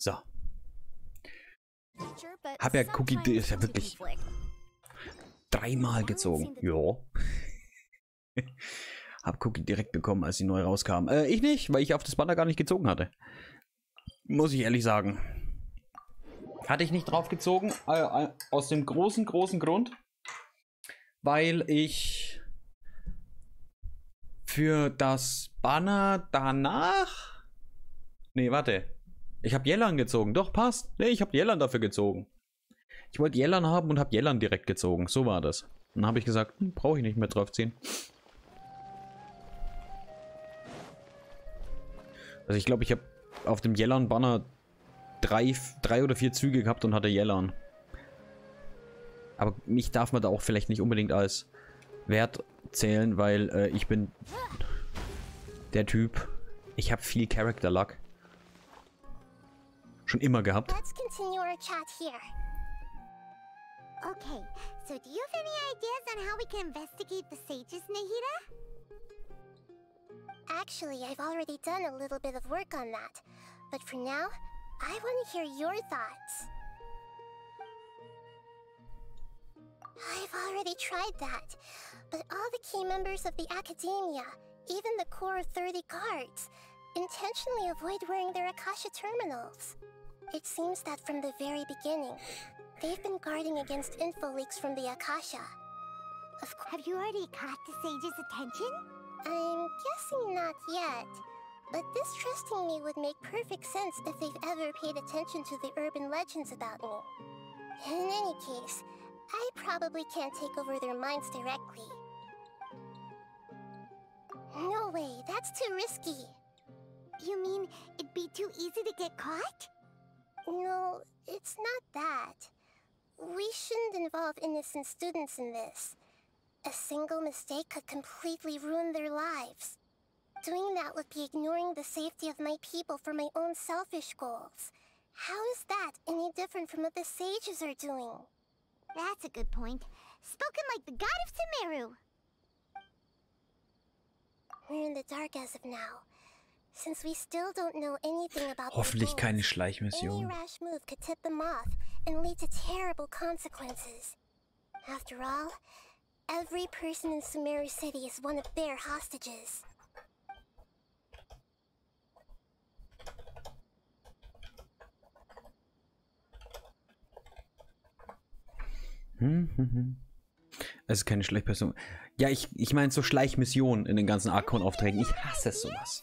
So. Hab ja Cookie, ist ja wirklich 3-mal gezogen. Ja. Hab Cookie direkt bekommen, als sie neu rauskam. Ich nicht, weil ich auf das Banner gar nicht gezogen hatte. Muss ich ehrlich sagen. Hatte ich nicht drauf gezogen, aus dem großen Grund, weil ich für das Banner danach... Nee, warte. Ich habe Jellan gezogen. Doch, passt. Nee, ich habe Jellan dafür gezogen. Ich wollte Jellan haben und habe Jellan direkt gezogen. So war das. Dann habe ich gesagt, brauche ich nicht mehr draufziehen. Also ich glaube, ich habe auf dem Jellan-Banner drei oder 4 Züge gehabt und hatte Jellan. Aber mich darf man da auch vielleicht nicht unbedingt als Wert zählen, weil ich bin der Typ. Ich habe viel Character Luck. Schon immer gehabt. Let's continue our chat here. Okay, so do you have any ideas on how we can investigate the sages, Nahida? Actually, I've already done a little bit of work on that. But for now, I want to hear your thoughts. I've already tried that, but all the key members of the Academia, even the core 30 guards, intentionally avoid wearing their Akasha terminals. It seems that from the very beginning, they've been guarding against info leaks from the Akasha. Have you already caught the sage's attention? I'm guessing not yet, but this trusting me would make perfect sense if they've ever paid attention to the urban legends about me. In any case, I probably can't take over their minds directly. No way, that's too risky. You mean it'd be too easy to get caught? No, it's not that. We shouldn't involve innocent students in this. A single mistake could completely ruin their lives. Doing that would be ignoring the safety of my people for my own selfish goals. How is that any different from what the sages are doing? That's a good point. Spoken like the god of Sumeru. We're in the dark as of now. Since we still don't know anything about Hoffentlich keine any Schleichmission. rash move could tip them off and lead to terrible consequences. After all, every person in Sumeru City is one of their hostages. Es ist keine Schleichperson. Ja, ich meine so Schleichmissionen in den ganzen Archon-Aufträgen. Ich hasse sowas.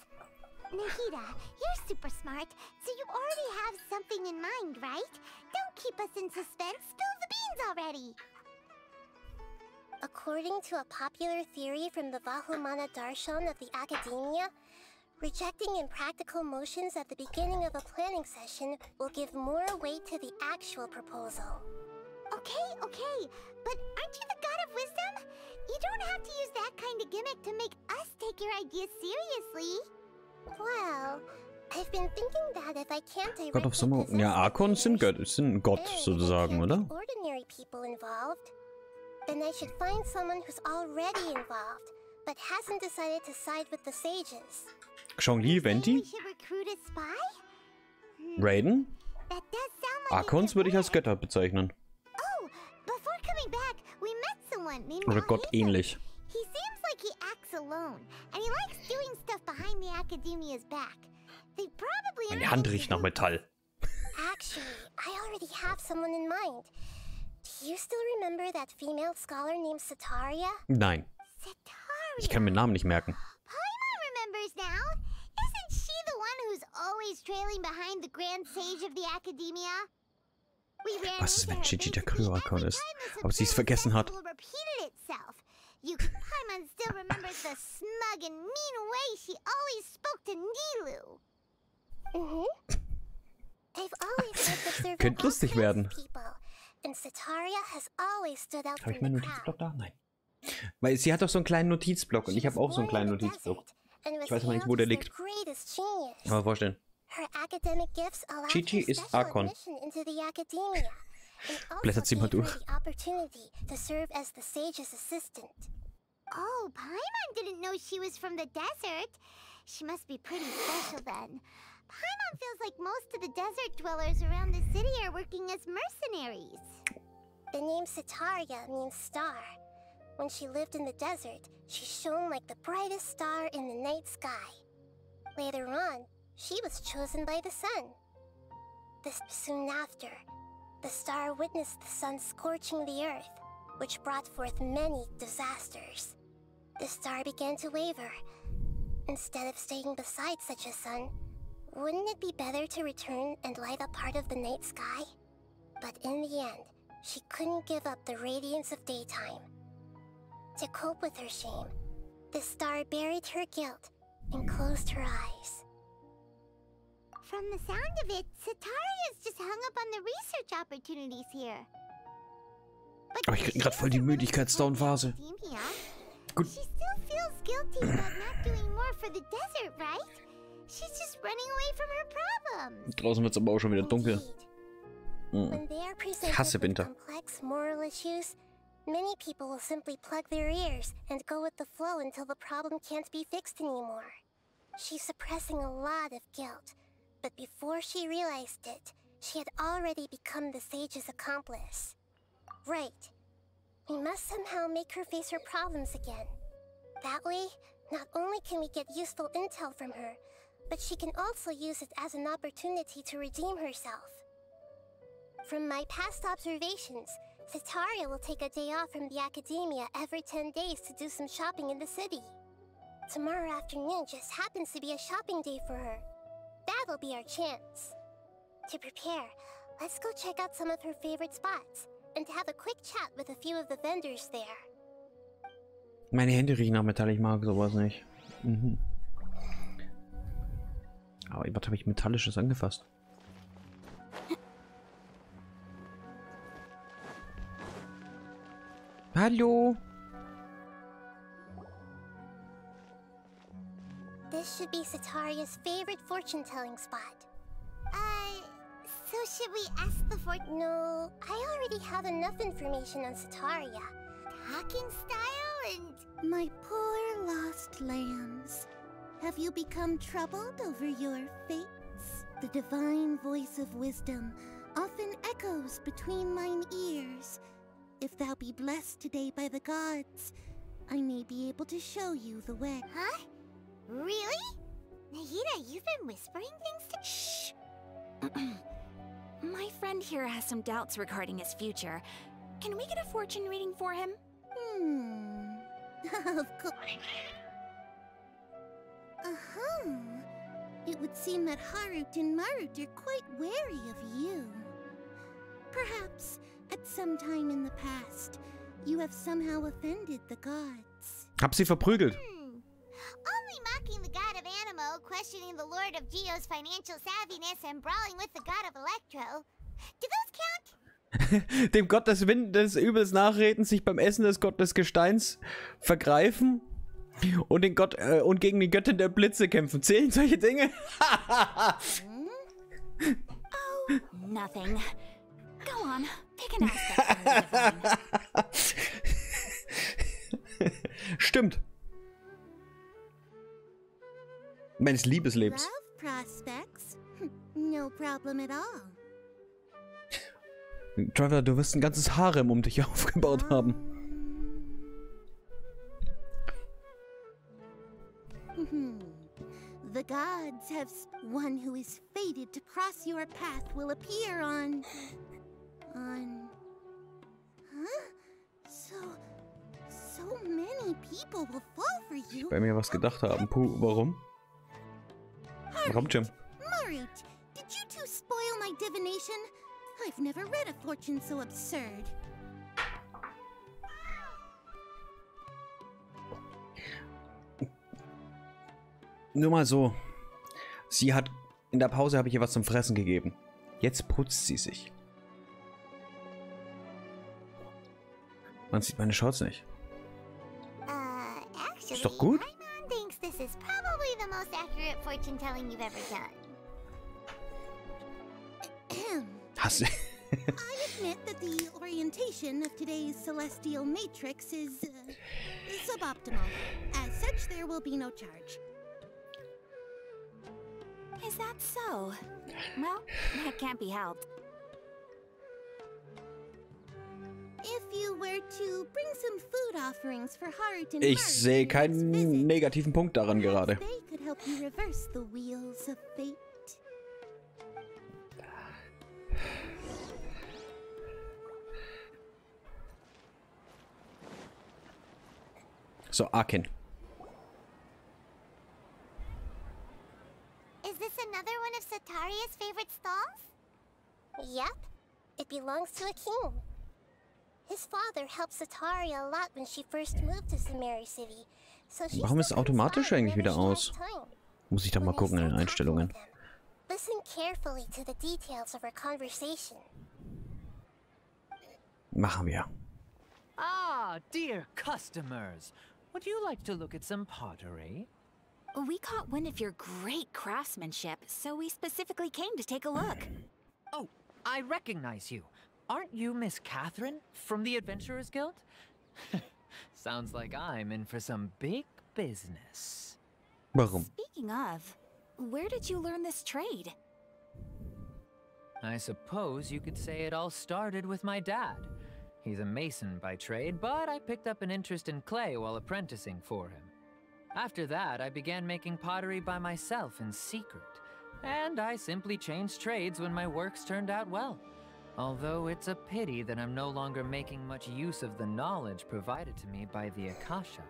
Nahida, you're super smart, so you already have something in mind, right? Don't keep us in suspense. Spill the beans already. According to a popular theory from the Vahumana Darshan of the Academia, rejecting impractical motions at the beginning of a planning session will give more weight to the actual proposal. Okay, but aren't you the god of wisdom? You don't have to use that kind of gimmick to make us take your ideas seriously. Well, I've been thinking that if I can't Gott of Sommer. Ja, Archons sind Gott sozusagen, oder? Ordinary people involved, then I should find someone who's already involved, but hasn't decided to side with the sages. Zhongli, Venti? Raiden? Archons würde ich als Götter bezeichnen. Before coming back, we met someone named Oder Gott ähnlich. He seems like he acts alone, and he likes doing stuff behind the Academia's back. They probably Meine Hand riecht nach Metall. Actually, I already have someone in mind. Do you still remember that female scholar named Setaria? Nein. Setaria. Ich kann mir Namen nicht merken. Paimon remembers now. Isn't she the one who's always trailing behind the Grand Sage of the Academia? Was ist, wenn Gigi der Kryo-Archon ist? Ob sie es vergessen hat? Könnte lustig werden. Habe ich meinen Notizblock da? Nein. Weil sie hat doch so einen kleinen Notizblock und ich habe auch so einen kleinen Notizblock. Ich weiß aber nicht, wo der liegt. Kann man vorstellen. Gigi ist Archon. Blättert sie mal durch. Oh, Paimon didn't know she was from the desert. She must be pretty special then. Paimon feels like most of the desert dwellers around the city are working as mercenaries. The name Setaria means star. When she lived in the desert, she shone like the brightest star in the night sky. Later on, she was chosen by the sun. Soon after, the star witnessed the sun scorching the earth, which brought forth many disasters. The star began to waver. Instead of staying beside such a sun, wouldn't it be better to return and light up part of the night sky? But in the end, she couldn't give up the radiance of daytime. To cope with her shame, the star buried her guilt and closed her eyes. From the sound of it, Setaria's just hung up on the research opportunities here. Aber ich krieg gerade voll die Müdigkeitsdown-Phase. Gut. She still feels guilty about not doing more for the desert, right? She's just running away from her problems. Draußen wird's aber auch schon wieder dunkel. When they are Ich hasse presented with Winter. complex moral issues, many people will simply plug their ears and go with the flow until the problem can't be fixed anymore. She's suppressing a lot of guilt, but before she realized it, she had already become the sage's accomplice. Right. We must somehow make her face her problems again. That way, not only can we get useful intel from her, but she can also use it as an opportunity to redeem herself. From my past observations, Setaria will take a day off from the academia every 10 days to do some shopping in the city. Tomorrow afternoon just happens to be a shopping day for her. That'll be our chance. To prepare, let's go check out some of her favorite spots and have a quick chat with a few of the vendors there. Meine Hände riechen nach Metall, ich mag sowas nicht. Aber was habe ich Metallisches angefasst? Hallo? This should be Setaria's favorite fortune-telling spot. So should we ask the No, I already have enough information on Setaria. Talking style and... My poor lost lambs. Have you become troubled over your fates? The divine voice of wisdom often echoes between mine ears. If thou be blessed today by the gods, I may be able to show you the way. Huh? Really? Nahida, you've been whispering things to... Shh! My friend here has some doubts regarding his future. Can we get a fortune reading for him? Of course. It would seem that Harut and Marut are quite wary of you. Perhaps, at some time in the past, you have somehow offended the gods. Hab sie verprügelt. Only mocking the god of Animo, questioning the lord of Geo's financial savviness, and brawling with the god of Electro. Do those count? Dem Gott des Windes übels nachreden, sich beim Essen des Gott des Gesteins vergreifen und den Gott und gegen die Göttin der Blitze kämpfen. Zählen solche Dinge? Oh, nothing. Go on, pick an aspect from the divine. Stimmt. Meines Liebeslebens. Love prospects? No problem at all. Trevor, du wirst ein ganzes Harem um dich aufgebaut haben. The gods have one who is fated to cross your path will appear on... Huh? So many people will fall for you. Bei mir was gedacht haben. Puh, warum? Warum, Jim? Marut, did you two spoil my divination? I've never read a fortune so absurd. Nur mal so. Sie hat... In der Pause habe ich ihr was zum Fressen gegeben. Jetzt putzt sie sich. Man sieht meine Shorts nicht. Actually, Ist doch gut. Paimon thinks this is probably the most accurate fortune telling you've ever done. Hasse. I admit that the orientation of today's celestial matrix is suboptimal. As such, there will be no charge. Is that so? Well, that can't be helped. If you were to bring some food offerings for Heart and Ich Mars sehe in your next keinen visit, negativen Punkt daran gerade. perhaps they could help you reverse the wheels of fate. So, Akin. Is this another one of Sataria's favorite stalls? Yep. It belongs to a king. His father helped Sataria a lot when she first moved to Samari City. So she Warum ist still comes automatisch by eigentlich whenever wieder she has aus? time. Muss ich da mal When you gucken in den start talking Einstellungen. with them, listen carefully to the details of our conversation. Machen wir. Ah, dear customers. Would you like to look at some pottery? We caught wind of your great craftsmanship, so we specifically came to take a look. Oh, I recognize you. Aren't you Miss Catherine from the Adventurers Guild? Sounds like I'm in for some big business. Warum? Speaking of, where did you learn this trade? I suppose you could say it all started with my dad. He's a mason by trade, but I picked up an interest in clay while apprenticing for him. After that, I began making pottery by myself in secret, and I simply changed trades when my works turned out well. Although it's a pity that I'm no longer making much use of the knowledge provided to me by the Akasha.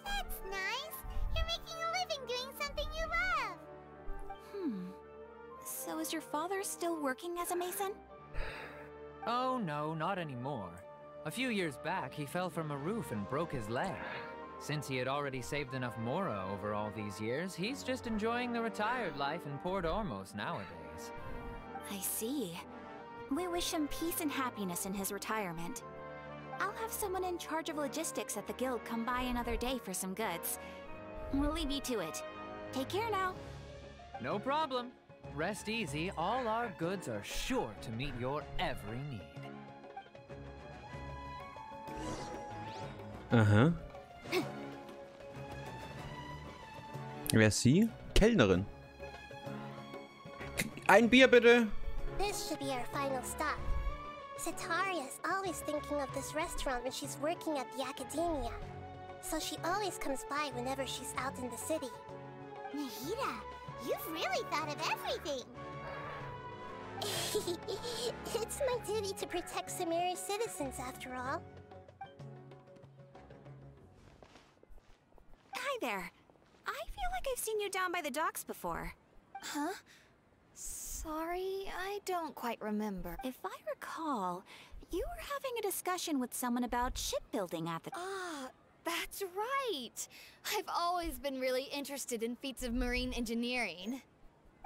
That's nice. You're making a living doing something you love. So is your father still working as a mason? Oh no, not anymore. A few years back, he fell from a roof and broke his leg. Since he had already saved enough mora over all these years, he's just enjoying the retired life in Port Ormos nowadays. I see. We wish him peace and happiness in his retirement. I'll have someone in charge of logistics at the guild come by another day for some goods. We'll leave you to it. Take care now. No problem. Rest easy, all our goods are sure to meet your every need. Aha. Wer ist sie? Kellnerin. Ein Bier bitte. This should be our final stop. Sataria is always thinking of this restaurant when she's working at the academia. So she always comes by whenever she's out in the city. Nahida, you've really thought of everything. It's my duty to protect Samari's citizens after all. Hi there. I feel like I've seen you down by the docks before. Huh? Sorry, I don't quite remember. If I recall, you were having a discussion with someone about shipbuilding at the... Ah, that's right! I've always been really interested in feats of marine engineering.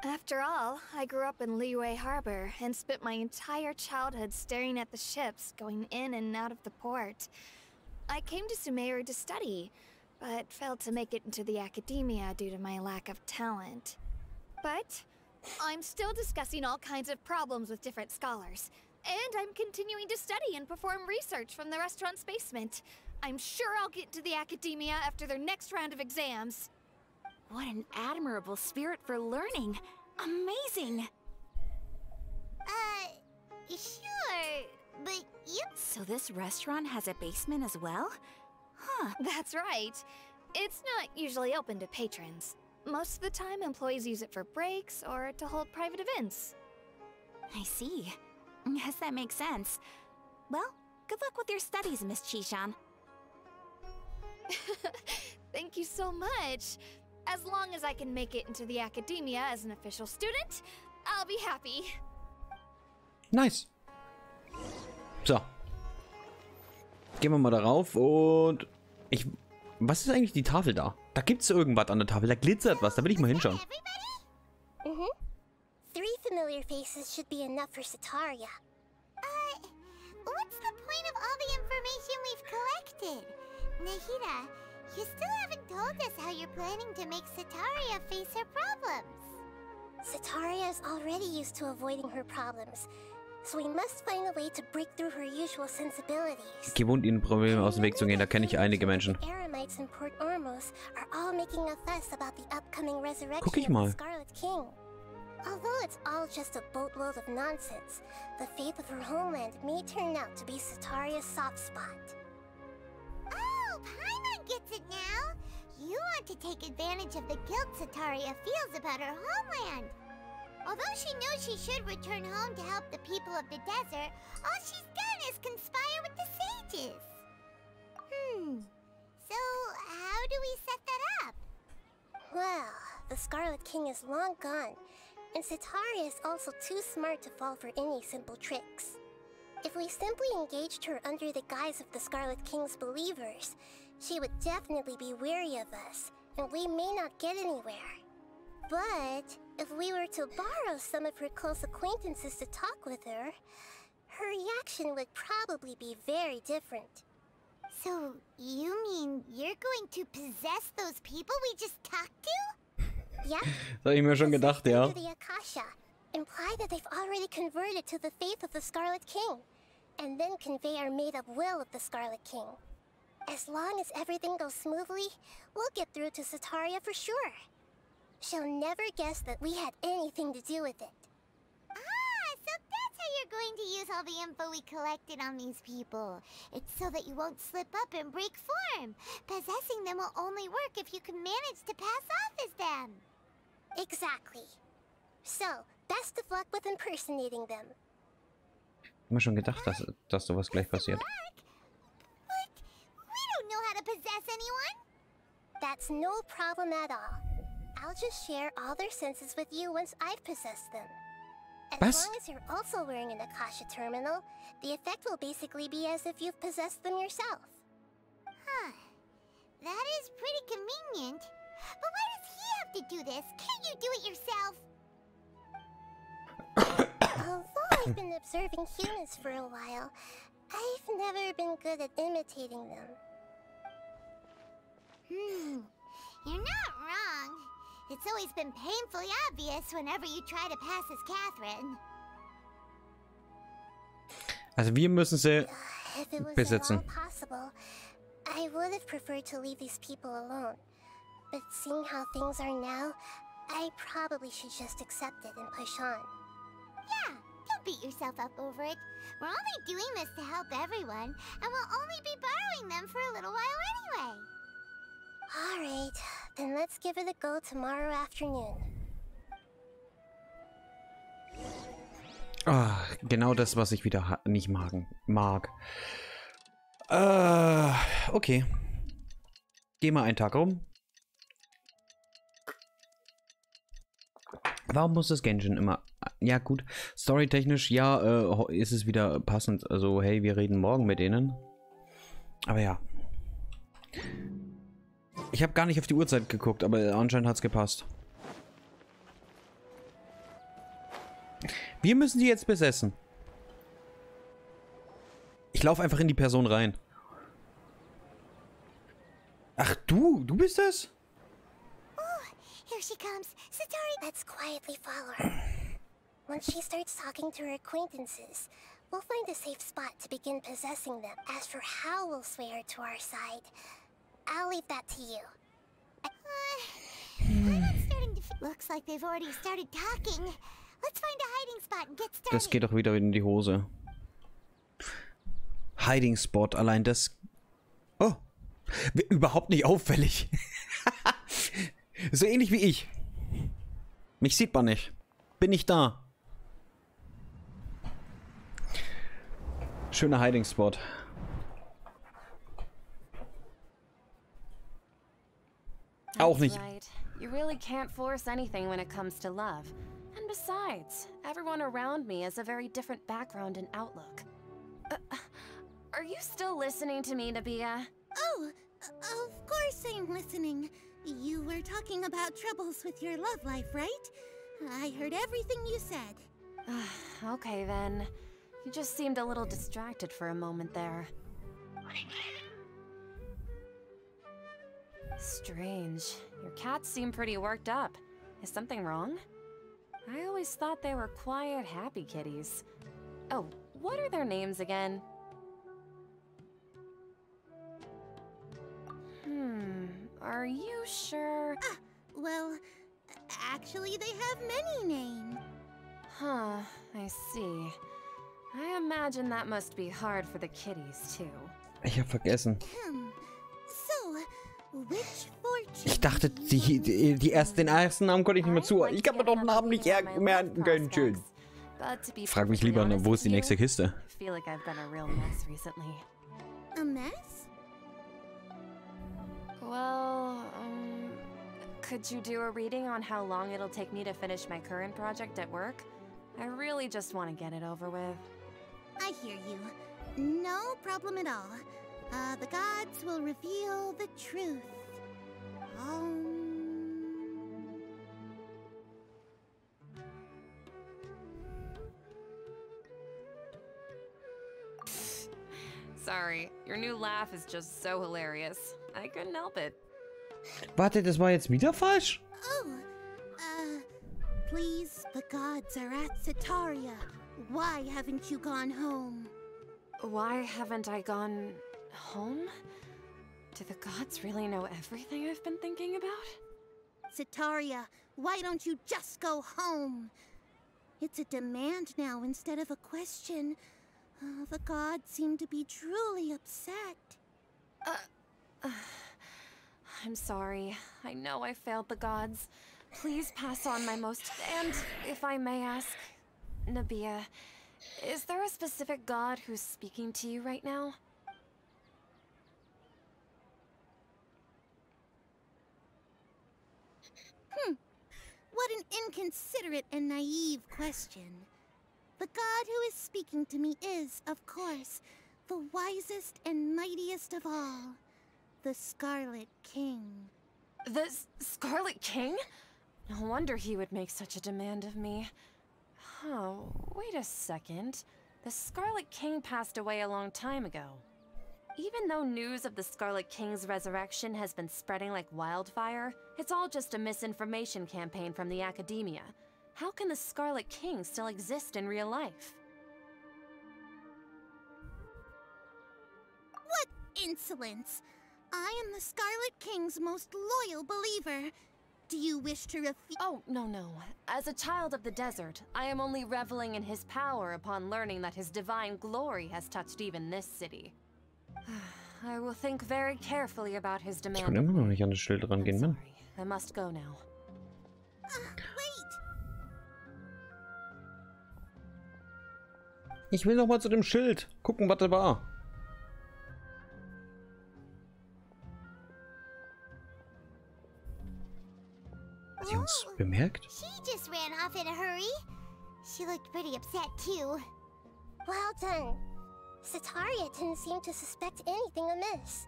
After all, I grew up in Liyue Harbor and spent my entire childhood staring at the ships going in and out of the port. I came to Sumeru to study, but failed to make it into the academia due to my lack of talent. But I'm still discussing all kinds of problems with different scholars, and I'm continuing to study and perform research from the restaurant's basement. I'm sure I'll get into the academia after their next round of exams. What an admirable spirit for learning. Amazing. Sure, but you... So this restaurant has a basement as well? Huh. That's right. It's not usually open to patrons. Most of the time, employees use it for breaks or to hold private events. I see. Guess that makes sense. Well, good luck with your studies, Miss Chishan. Thank you so much. As long as I can make it into the academia as an official student, I'll be happy. Nice. So. Gehen wir mal darauf und... Was ist eigentlich die Tafel da? Da gibt es irgendwas an der Tafel. Da glitzert was. Da will ich mal hinschauen. Mm-hmm. 3 familiar faces should be enough for Sataria. What's the point of all the information we've collected? Nahida, you still haven't told us how you're planning to make Sataria face her problems. Sataria is already used to avoiding her problems. So we must find a way to break through her usual sensibilities. Gewohnt, ihnen Probleme aus dem Weg zu gehen, da kenne ich einige Menschen. Eremites in Port Ormos are all making a fuss about the upcoming resurrection Guck ich of mal. the Scarlet King. Although it's all just a boatload of nonsense, the fate of her homeland may turn out to be Sataria's soft spot. Oh, Paimon gets it now! You want to take advantage of the guilt Sataria feels about her homeland. Although she knows she should return home to help the people of the desert, all she's done is conspire with the sages. So how do we set that up? Well, the Scarlet King is long gone, and Sataria is also too smart to fall for any simple tricks. If we simply engaged her under the guise of the Scarlet King's believers, she would definitely be wary of us, and we may not get anywhere. But if we were to borrow some of her close acquaintances to talk with her, her reaction would probably be very different. So you mean you're going to possess those people we just talked to? Yeah? Das habe ich mir schon gedacht, ja. The Akasha imply that they've already converted to the faith of the Scarlet King, and then convey our made-up will of the Scarlet King. As long as everything goes smoothly, we'll get through to Sataria for sure. She'll never guess that we had anything to do with it. Ah, so that's how you're going to use all the info we collected on these people. It's so that you won't slip up and break form. Possessing them will only work if you can manage to pass off as them. Exactly. So, best of luck with impersonating them. Ich habe mir schon gedacht, dass sowas gleich passiert. But we don't know how to possess anyone. That's no problem at all. I'll just share all their senses with you once I've possessed them. As Was? long as you're also wearing an Akasha terminal, the effect will basically be as if you've possessed them yourself. Huh. That is pretty convenient. But why does he have to do this? Can't you do it yourself? Although I've been observing humans for a while, I've never been good at imitating them. You're not wrong. It's always been painfully obvious whenever you try to pass as Catherine. Also wir müssen sie If it was at besitzen. all possible, I would have preferred to leave these people alone. But seeing how things are now, I probably should just accept it and push on. Yeah, don't beat yourself up over it. We're only doing this to help everyone, and we'll only be borrowing them for a little while anyway. Alright, then let's give it a go tomorrow afternoon. Ah, genau das, was ich wieder nicht mag. Okay. Geh mal einen Tag rum. Warum muss das Genshin immer... Ja gut, storytechnisch, ja, ist es wieder passend. Also, hey, wir reden morgen mit denen. Aber ja. Ich habe gar nicht auf die Uhrzeit geguckt, aber anscheinend hat es gepasst. Wir müssen die jetzt besessen. Ich laufe einfach in die Person rein. Ach, du bist es? Here she comes. Satori, let's quietly follow her. Once she starts talking to her acquaintances, we'll find a safe spot to begin possessing them. As for how we'll sway her to our side, I'll leave that to you. I'm not starting to looks like they've already started talking. Let's find a hiding spot and get started. Das geht doch wieder in die Hose. Hiding Spot, allein das... Oh. Überhaupt nicht auffällig. So ähnlich wie ich. Mich sieht man nicht. Bin nicht da. Schöner Hiding Spot. Auch nicht. Right. You really can't force anything when it comes to love. And besides, everyone around me has a very different background and outlook. Are you still listening to me, Nabia? Oh, of course I'm listening. You were talking about troubles with your love life, right? I heard everything you said. Okay then. You just seemed a little distracted for a moment there. Strange. Your cats seem pretty worked up. Is something wrong? I always thought they were quiet, happy kitties. Oh, what are their names again? Are you sure? Well, actually they have many names. Huh, I see. I imagine that must be hard for the kitties too. Ich hab vergessen. So, which fortune? Ich dachte, den ersten Namen konnte ich nicht mehr zu. Ich kann mir doch den Namen nicht merken können. Schön. Frag mich lieber, wo ist die nächste Kiste? I feel like I've been a real mess recently. A mess? Well, could you do a reading on how long it'll take me to finish my current project at work? I really just want to get it over with. I hear you. No problem at all. The gods will reveal the truth. Sorry, your new laugh is just so hilarious. I couldn't help it. Warte, das war jetzt wieder falsch? Oh, please, the gods are at Sataria. Why haven't you gone home? Why haven't I gone home? Do the gods really know everything I've been thinking about? Sataria, why don't you just go home? It's a demand now instead of a question. The gods seem to be truly upset. I'm sorry. I know I failed the gods. Please pass on my most... And, if I may ask, Nabia, is there a specific god who's speaking to you right now? What an inconsiderate and naive question. The god who is speaking to me is, of course, the wisest and mightiest of all, the Scarlet King. The Scarlet King? No wonder he would make such a demand of me. Oh, wait a second. The Scarlet King passed away a long time ago. Even though news of the Scarlet King's resurrection has been spreading like wildfire, it's all just a misinformation campaign from the academia. How can the Scarlet King still exist in real life? What insolence! I am the Scarlet King's most loyal believer. Do you wish to refute? Oh, no. As a child of the desert, I am only reveling in his power upon learning that his divine glory has touched even this city. I will think very carefully about his demand. Ich kann immer noch nicht an das Schild rangehen, Mann. I must go now. Wait! Ich will noch mal zu dem Schild. Gucken, was da war. Hat sie uns bemerkt? She just ran off in a hurry. She looked pretty upset too. Well done. Sataria didn't seem to suspect anything amiss.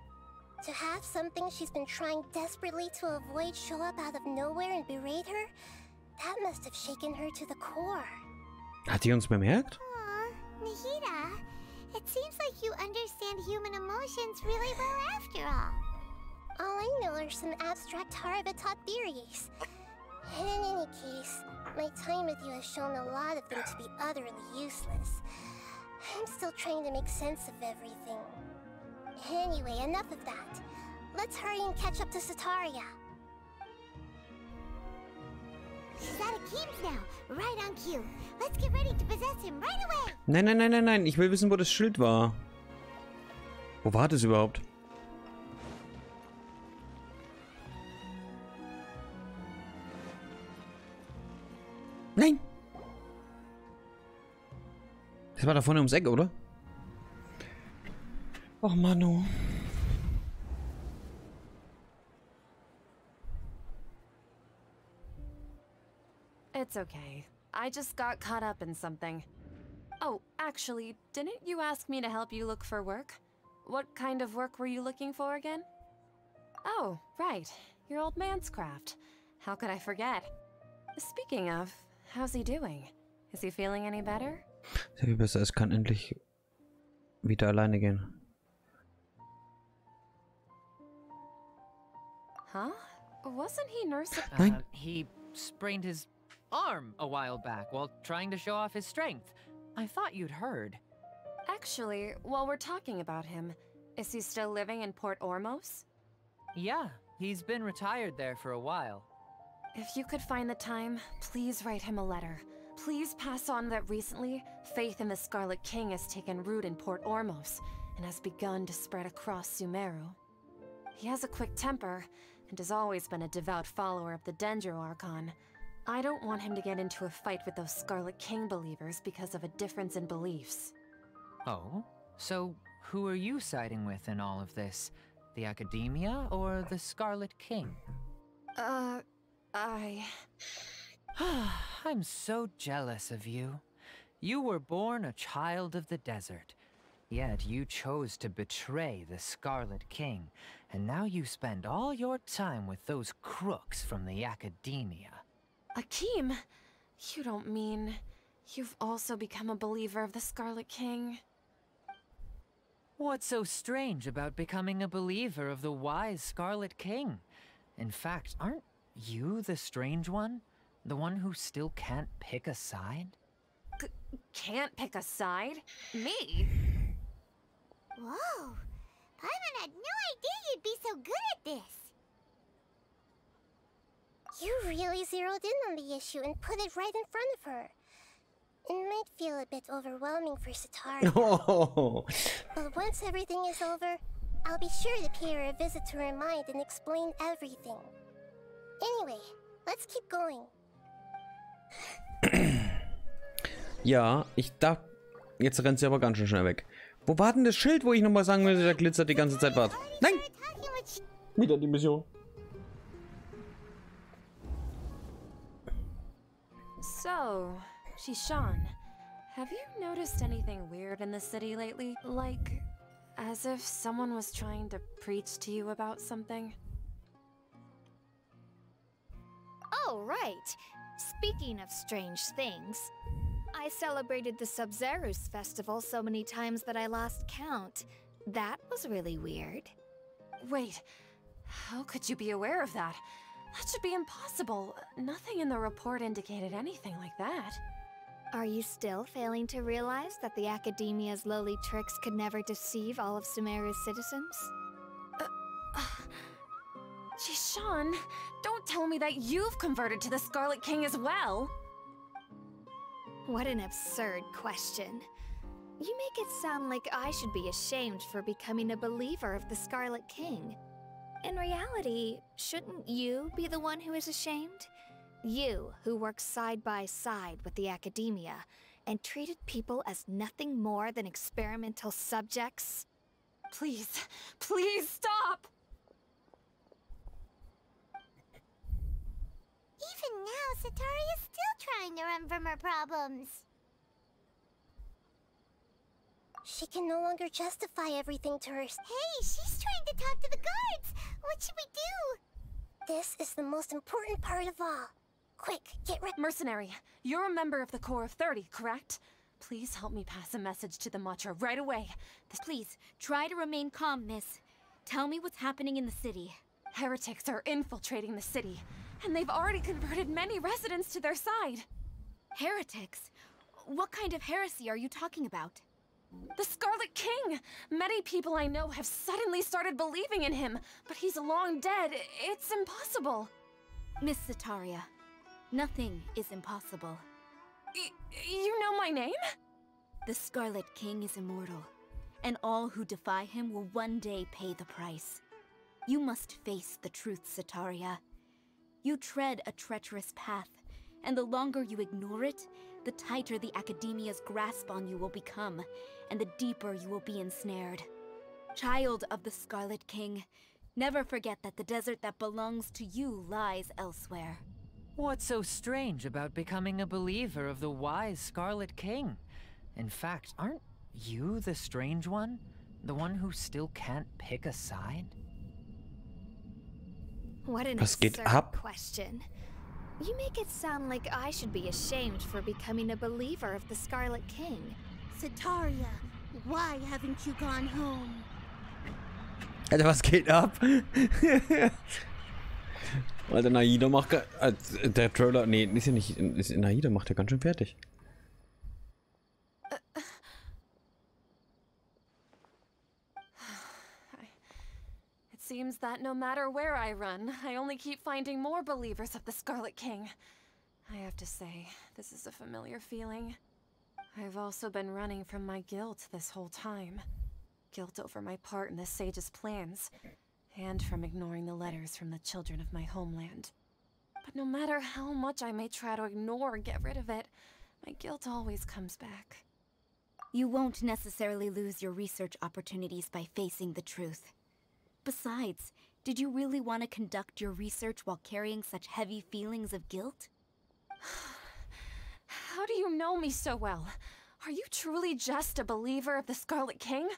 To have something she's been trying desperately to avoid show up out of nowhere and berate her, that must have shaken her to the core. Hat die uns bemerkt? Aw, Nahida, it seems like you understand human emotions really well after all. All I know are some abstract Harvard-taught theories. And in any case, my time with you has shown a lot of them to be utterly useless. I'm still trying to make sense of everything. Anyway, enough of that. Let's hurry and catch up to Sataria. She's at Akeem's now, right on cue. Let's get ready to possess him right away. Nein. Ich will wissen, wo das Schild war. Wo war das überhaupt? Nein! Das war da vorne ums Eck, oder? Och, Manu. It's okay. I just got caught up in something. Oh, actually, didn't you ask me to help you look for work? What kind of work were you looking for again? Oh, right. Your old man's craft. How could I forget? Speaking of, how's he doing? Is he feeling any better? Sehr viel besser. Es kann endlich wieder alleine gehen. Huh? Wasn't he nursing? He sprained his arm a while back while trying to show off his strength. I thought you'd heard. Actually, while we're talking about him, is he still living in Port Ormos? Yeah, he's been retired there for a while. If you could find the time, please write him a letter. Please pass on that recently, faith in the Scarlet King has taken root in Port Ormos and has begun to spread across Sumeru. He has a quick temper and has always been a devout follower of the Dendro Archon. I don't want him to get into a fight with those Scarlet King believers because of a difference in beliefs. Oh? So, who are you siding with in all of this? The Academia or the Scarlet King? I'm so jealous of you. You were born a child of the desert, yet you chose to betray the Scarlet King, and now you spend all your time with those crooks from the Academia. Akeem, you don't mean you've also become a believer of the Scarlet King? What's so strange about becoming a believer of the wise Scarlet King? In fact, aren't you the strange one? The one who still can't pick a side? Can't pick a side? Me? Whoa! Paimon had no idea you'd be so good at this! You really zeroed in on the issue and put it right in front of her. It might feel a bit overwhelming for Sitaria. Oh. But once everything is over, I'll be sure to pay her a visit to her mind and explain everything. Anyway, let's keep going. Ja, jetzt rennt sie aber ganz schön schnell weg. Wo war denn das Schild, wo ich nochmal sagen müsste, der glitzert die ganze Zeit was? Nein! Wieder die Mission. So, Shishan, have you noticed anything weird in the city lately? Like, as if someone was trying to preach to you about something? Oh, right. Speaking of strange things, I celebrated the Sub-Zerus festival so many times that I lost count. That was really weird. Wait, how could you be aware of that? That should be impossible. Nothing in the report indicated anything like that. Are you still failing to realize that the Academia's lowly tricks could never deceive all of Sumeru's citizens? Shishan, don't tell me that you've converted to the Scarlet King as well! What an absurd question. You make it sound like I should be ashamed for becoming a believer of the Scarlet King. In reality, shouldn't you be the one who is ashamed? You, who works side by side with the Academia and treated people as nothing more than experimental subjects? Please, please stop! Even now, Sitaria's still trying to run from her problems. She can no longer justify everything to her. Hey, she's trying to talk to the guards! What should we do? This is the most important part of all. Quick, get ready. Mercenary, you're a member of the Corps of 30, correct? Please help me pass a message to the Matcha right away. Please, try to remain calm, miss. Tell me what's happening in the city. Heretics are infiltrating the city, and they've already converted many residents to their side. Heretics? What kind of heresy are you talking about? The Scarlet King! Many people I know have suddenly started believing in him, but he's long dead. It's impossible. Miss Sitaria, nothing is impossible. You know my name? The Scarlet King is immortal, and all who defy him will one day pay the price. You must face the truth, Sitaria. You tread a treacherous path, and the longer you ignore it, the tighter the Academia's grasp on you will become, and the deeper you will be ensnared. Child of the Scarlet King, never forget that the desert that belongs to you lies elsewhere. What's so strange about becoming a believer of the wise Scarlet King? In fact, aren't you the strange one? The one who still can't pick a side? What an Was geht absurd ab? question. You make it sound like I should be ashamed for becoming a believer of the Scarlet King. Sitaria, why haven't you gone home? Alter, was geht ab? Alter, Naida macht... Der Trailer... Nee, ist ja nicht... Naida macht ja ganz schön fertig. seems that no matter where I run, I only keep finding more believers of the Scarlet King. I have to say, this is a familiar feeling. I've also been running from my guilt this whole time. Guilt over my part in the sage's plans, and from ignoring the letters from the children of my homeland. But no matter how much I may try to ignore or get rid of it, my guilt always comes back. You won't necessarily lose your research opportunities by facing the truth. Besides, did you really want to conduct your research while carrying such heavy feelings of guilt? How do you know me so well? Are you truly just a believer of the Scarlet King?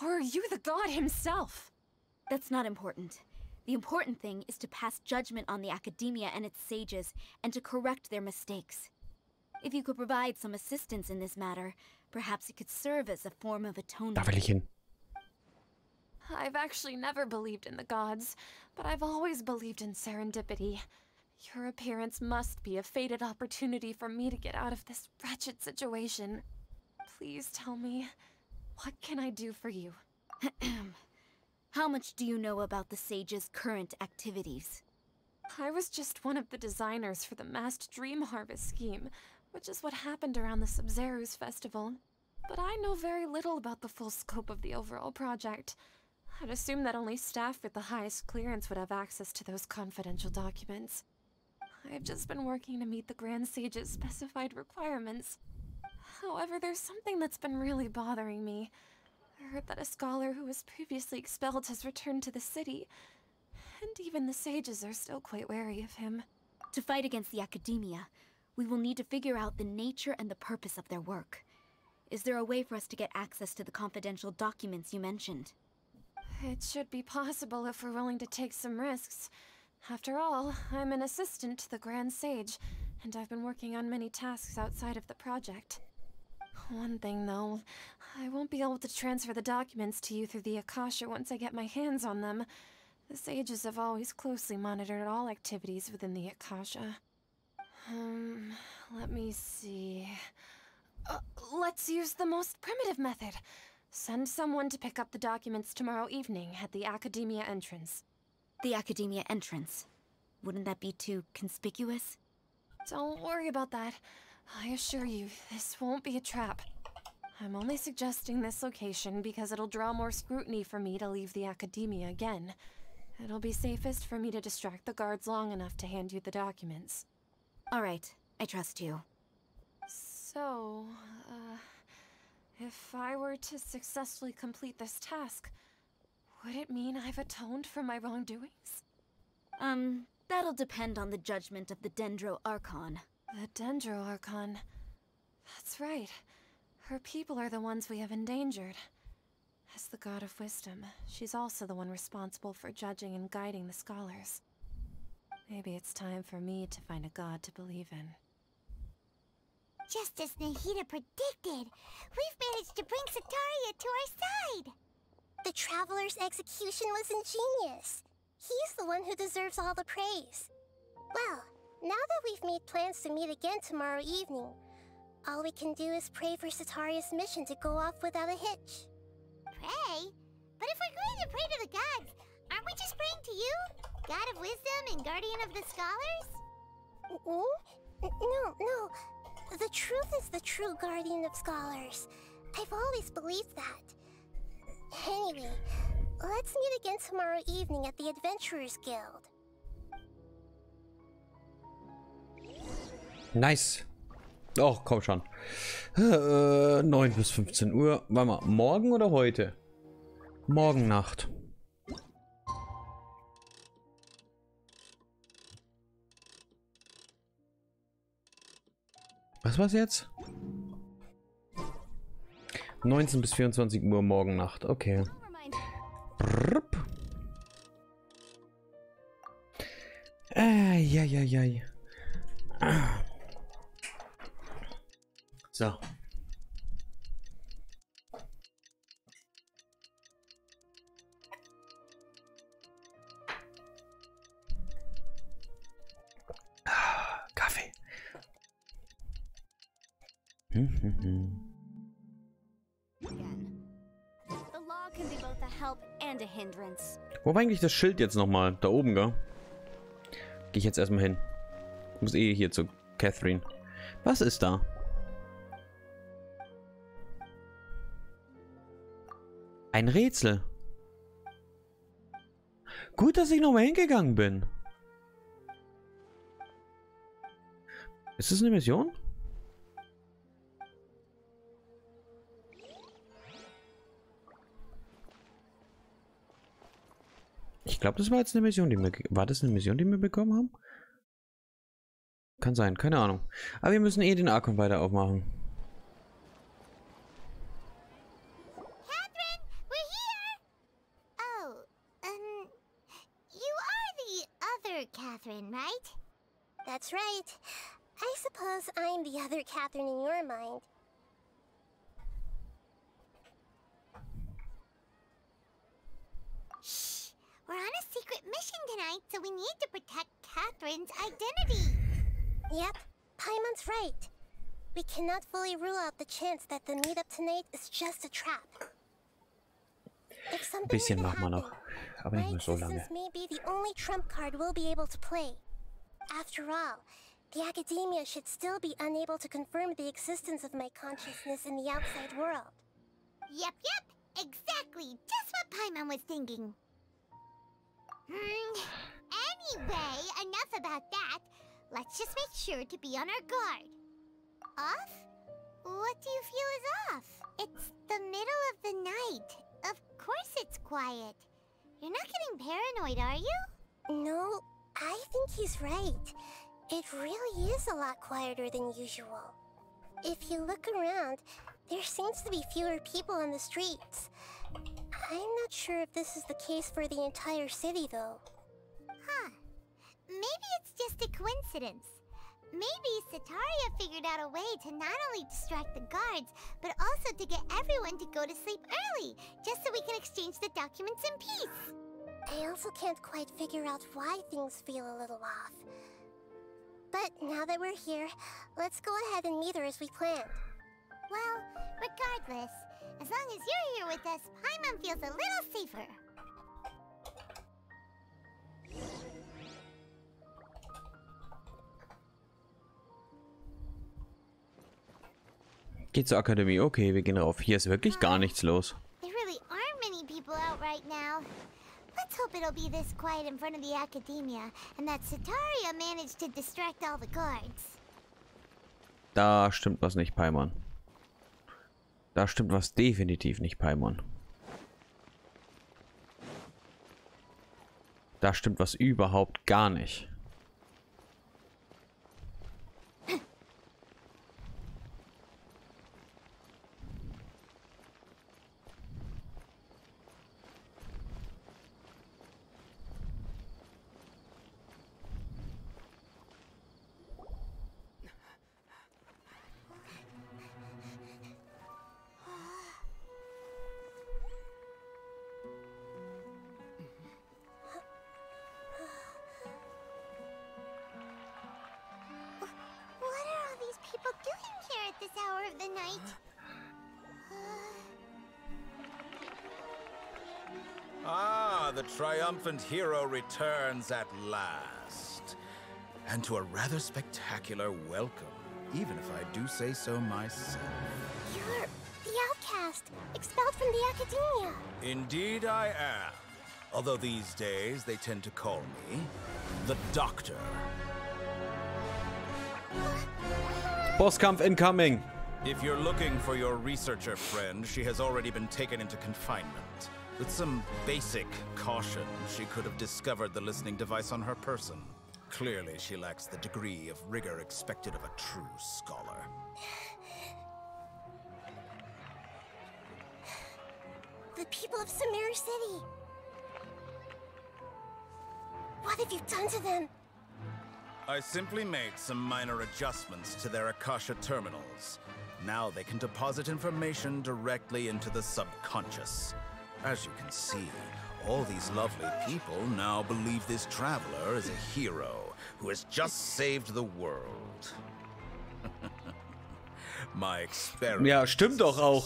Or are you the god himself? That's not important. The important thing is to pass judgment on the academia and its sages, and to correct their mistakes. If you could provide some assistance in this matter, perhaps it could serve as a form of atonement. Da will ich hin. I've actually never believed in the gods, but I've always believed in serendipity. Your appearance must be a fated opportunity for me to get out of this wretched situation. Please tell me, what can I do for you? How much do you know about the sage's current activities? I was just one of the designers for the massed dream harvest scheme, which is what happened around the Sub-Zero's festival. But I know very little about the full scope of the overall project. I'd assume that only staff with the highest clearance would have access to those confidential documents. I've just been working to meet the Grand Sage's specified requirements. However, there's something that's been really bothering me. I heard that a scholar who was previously expelled has returned to the city, and even the sages are still quite wary of him. To fight against the academia, we will need to figure out the nature and the purpose of their work. Is there a way for us to get access to the confidential documents you mentioned? It should be possible if we're willing to take some risks. After all, I'm an assistant to the Grand Sage, and I've been working on many tasks outside of the project. One thing, though, I won't be able to transfer the documents to you through the Akasha once I get my hands on them. The sages have always closely monitored all activities within the Akasha. Let me see... let's use the most primitive method. Send someone to pick up the documents tomorrow evening at the Academia entrance. The Academia entrance. Wouldn't that be too conspicuous? Don't worry about that. I assure you, this won't be a trap. I'm only suggesting this location because it'll draw more scrutiny for me to leave the Academia again. It'll be safest for me to distract the guards long enough to hand you the documents. All right, I trust you. So, if I were to successfully complete this task, would it mean I've atoned for my wrongdoings? That'll depend on the judgment of the Dendro Archon. The Dendro Archon. That's right. Her people are the ones we have endangered. As the God of Wisdom, she's also the one responsible for judging and guiding the scholars. Maybe it's time for me to find a god to believe in. Just as Nahida predicted, we've managed to bring Sataria to our side! The Traveler's execution was ingenious. He's the one who deserves all the praise. Well, now that we've made plans to meet again tomorrow evening, all we can do is pray for Sataria's mission to go off without a hitch. Pray? But if we're going to pray to the gods, aren't we just praying to you? God of Wisdom and Guardian of the Scholars? No. The truth is the true Guardian of Scholars. I've always believed that. Anyway, let's meet again tomorrow evening at the Adventurers Guild. Nice. Oh, komm schon. 9 bis 15 Uhr. Warte mal, morgen oder heute? Morgen Nacht. Was war's jetzt? 19 bis 24 Uhr morgen Nacht. Okay. Brrp. Ja. So. Kaffee. Again. The law can be both a help and a hindrance. Wo war eigentlich das Schild jetzt nochmal? Da oben, gell? Gehe ich jetzt erstmal hin. Ich muss eh hier zu Catherine. Was ist da? Ein Rätsel. Gut, dass ich nochmal hingegangen bin. Ist das eine Mission? Ich glaube, das war jetzt eine Mission, die wir... War das eine Mission, die wir bekommen haben? Kann sein, keine Ahnung. Aber wir müssen eh den Arkon weiter aufmachen. Catherine, we're here! Oh, you are the other Catherine, right? That's right. I suppose I'm the other Catherine in your mind. Shh! We're on a secret mission tonight, so we need to protect Catherine's identity. Yep, Paimon's right. We cannot fully rule out the chance that the meetup tonight is just a trap. If something Bisschen machen wir noch, aber nicht mehr so lange. This may be the only trump card we'll be able to play. After all, the academia should still be unable to confirm the existence of my consciousness in the outside world. Yep, exactly. Just what Paimon was thinking. Anyway, enough about that. Let's just make sure to be on our guard. Off? What do you feel is off? It's the middle of the night. Of course it's quiet. You're not getting paranoid, are you? No, I think he's right. It really is a lot quieter than usual. If you look around, there seems to be fewer people on the streets. I'm not sure if this is the case for the entire city, though. Huh. Maybe it's just a coincidence. Maybe Sataria figured out a way to not only distract the guards, but also to get everyone to go to sleep early, just so we can exchange the documents in peace. I also can't quite figure out why things feel a little off. But now that we're here, let's go ahead and meet her as we planned. Well, regardless, as long as you're here with us, Paimon feels a little safer. Geht zur Akademie. Okay, wir gehen rauf. Hier ist wirklich gar nichts los. There really aren't many people out right now. Let's hope it'll be this quiet in front of the academia, and that Sataria managed to distract all the guards. Da stimmt was nicht, Paimon. Da stimmt was definitiv nicht, Paimon. Da stimmt was überhaupt gar nicht. People doing here at this hour of the night? Ah, the triumphant hero returns at last. And to a rather spectacular welcome, even if I do say so myself. You're the outcast, expelled from the academia. Indeed I am. Although these days they tend to call me the Doctor. Bosskampf incoming! If you're looking for your researcher friend, she has already been taken into confinement. With some basic caution, she could have discovered the listening device on her person. Clearly, she lacks the degree of rigor expected of a true scholar. The people of Samir City. What have you done to them? I simply made some minor adjustments to their Akasha terminals. Now they can deposit information directly into the subconscious. As you can see, all these lovely people now believe this traveler is a hero who has just saved the world. My experiment. Ja, stimmt doch auch.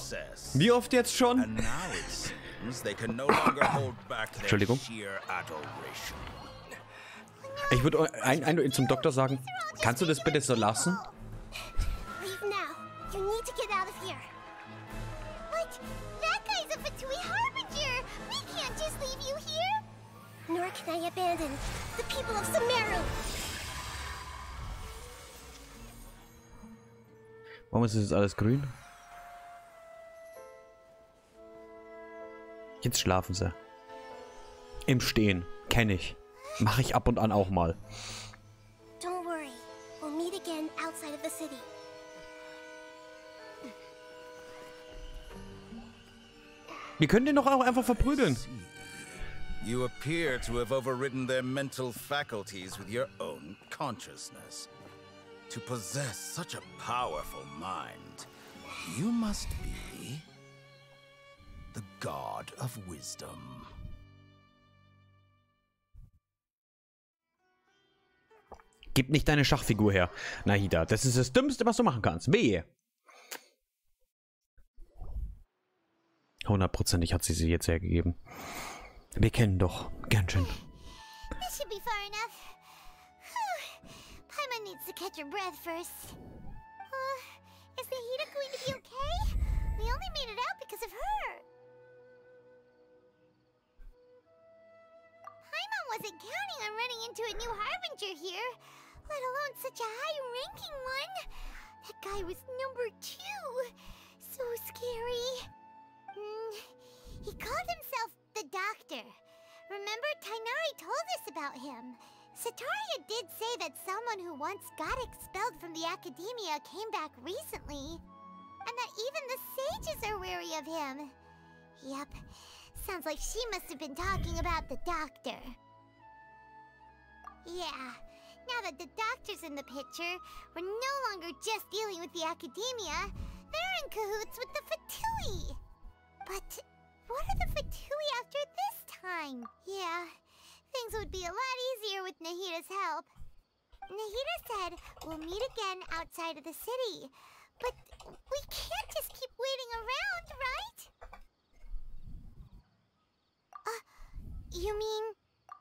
Wie oft jetzt schon? And now it seems seems they can no longer hold back their Entschuldigung. sheer adoration. Ich würde zum Doktor sagen, kannst du das bitte so lassen? Leave now. You need to get out of here. But that guy's a Fatui Harbinger. We can't just leave you here. Nor can I abandon the people of Sumeru. Warum ist das jetzt alles grün? Jetzt schlafen sie. Im Stehen. Kenne ich. Mache ich ab und an auch mal. Don't worry. We'll meet again outside of the city. Die können den doch auch einfach verprügeln. You appear to have overridden their mental faculties with your own consciousness. To possess such a powerful mind, you must be the god of wisdom. Gib nicht deine Schachfigur her, Nahida. Das ist das Dümmste, was du machen kannst. Wehe. 100%ig hat sie jetzt hergegeben. Wir kennen doch Genshin. This should be far enough. Paimon needs to catch her breath first. Is Nahida going to be okay? We only made it out because of her. Paimon wasn't counting on running into a new Harbinger here, let alone such a high-ranking one. That guy was number 2. So scary. He called himself the Doctor. Remember, Tainari told us about him. Sataria did say that someone who once got expelled from the academia came back recently. And that even the sages are wary of him. Yep, sounds like she must have been talking about the Doctor. Yeah, now that the Doctor's in the picture, we're no longer just dealing with the academia. They're in cahoots with the Fatui. But what are the Fatui after this time? Yeah, things would be a lot easier with Nahida's help. Nahida said we'll meet again outside of the city. But we can't just keep waiting around, right? You mean...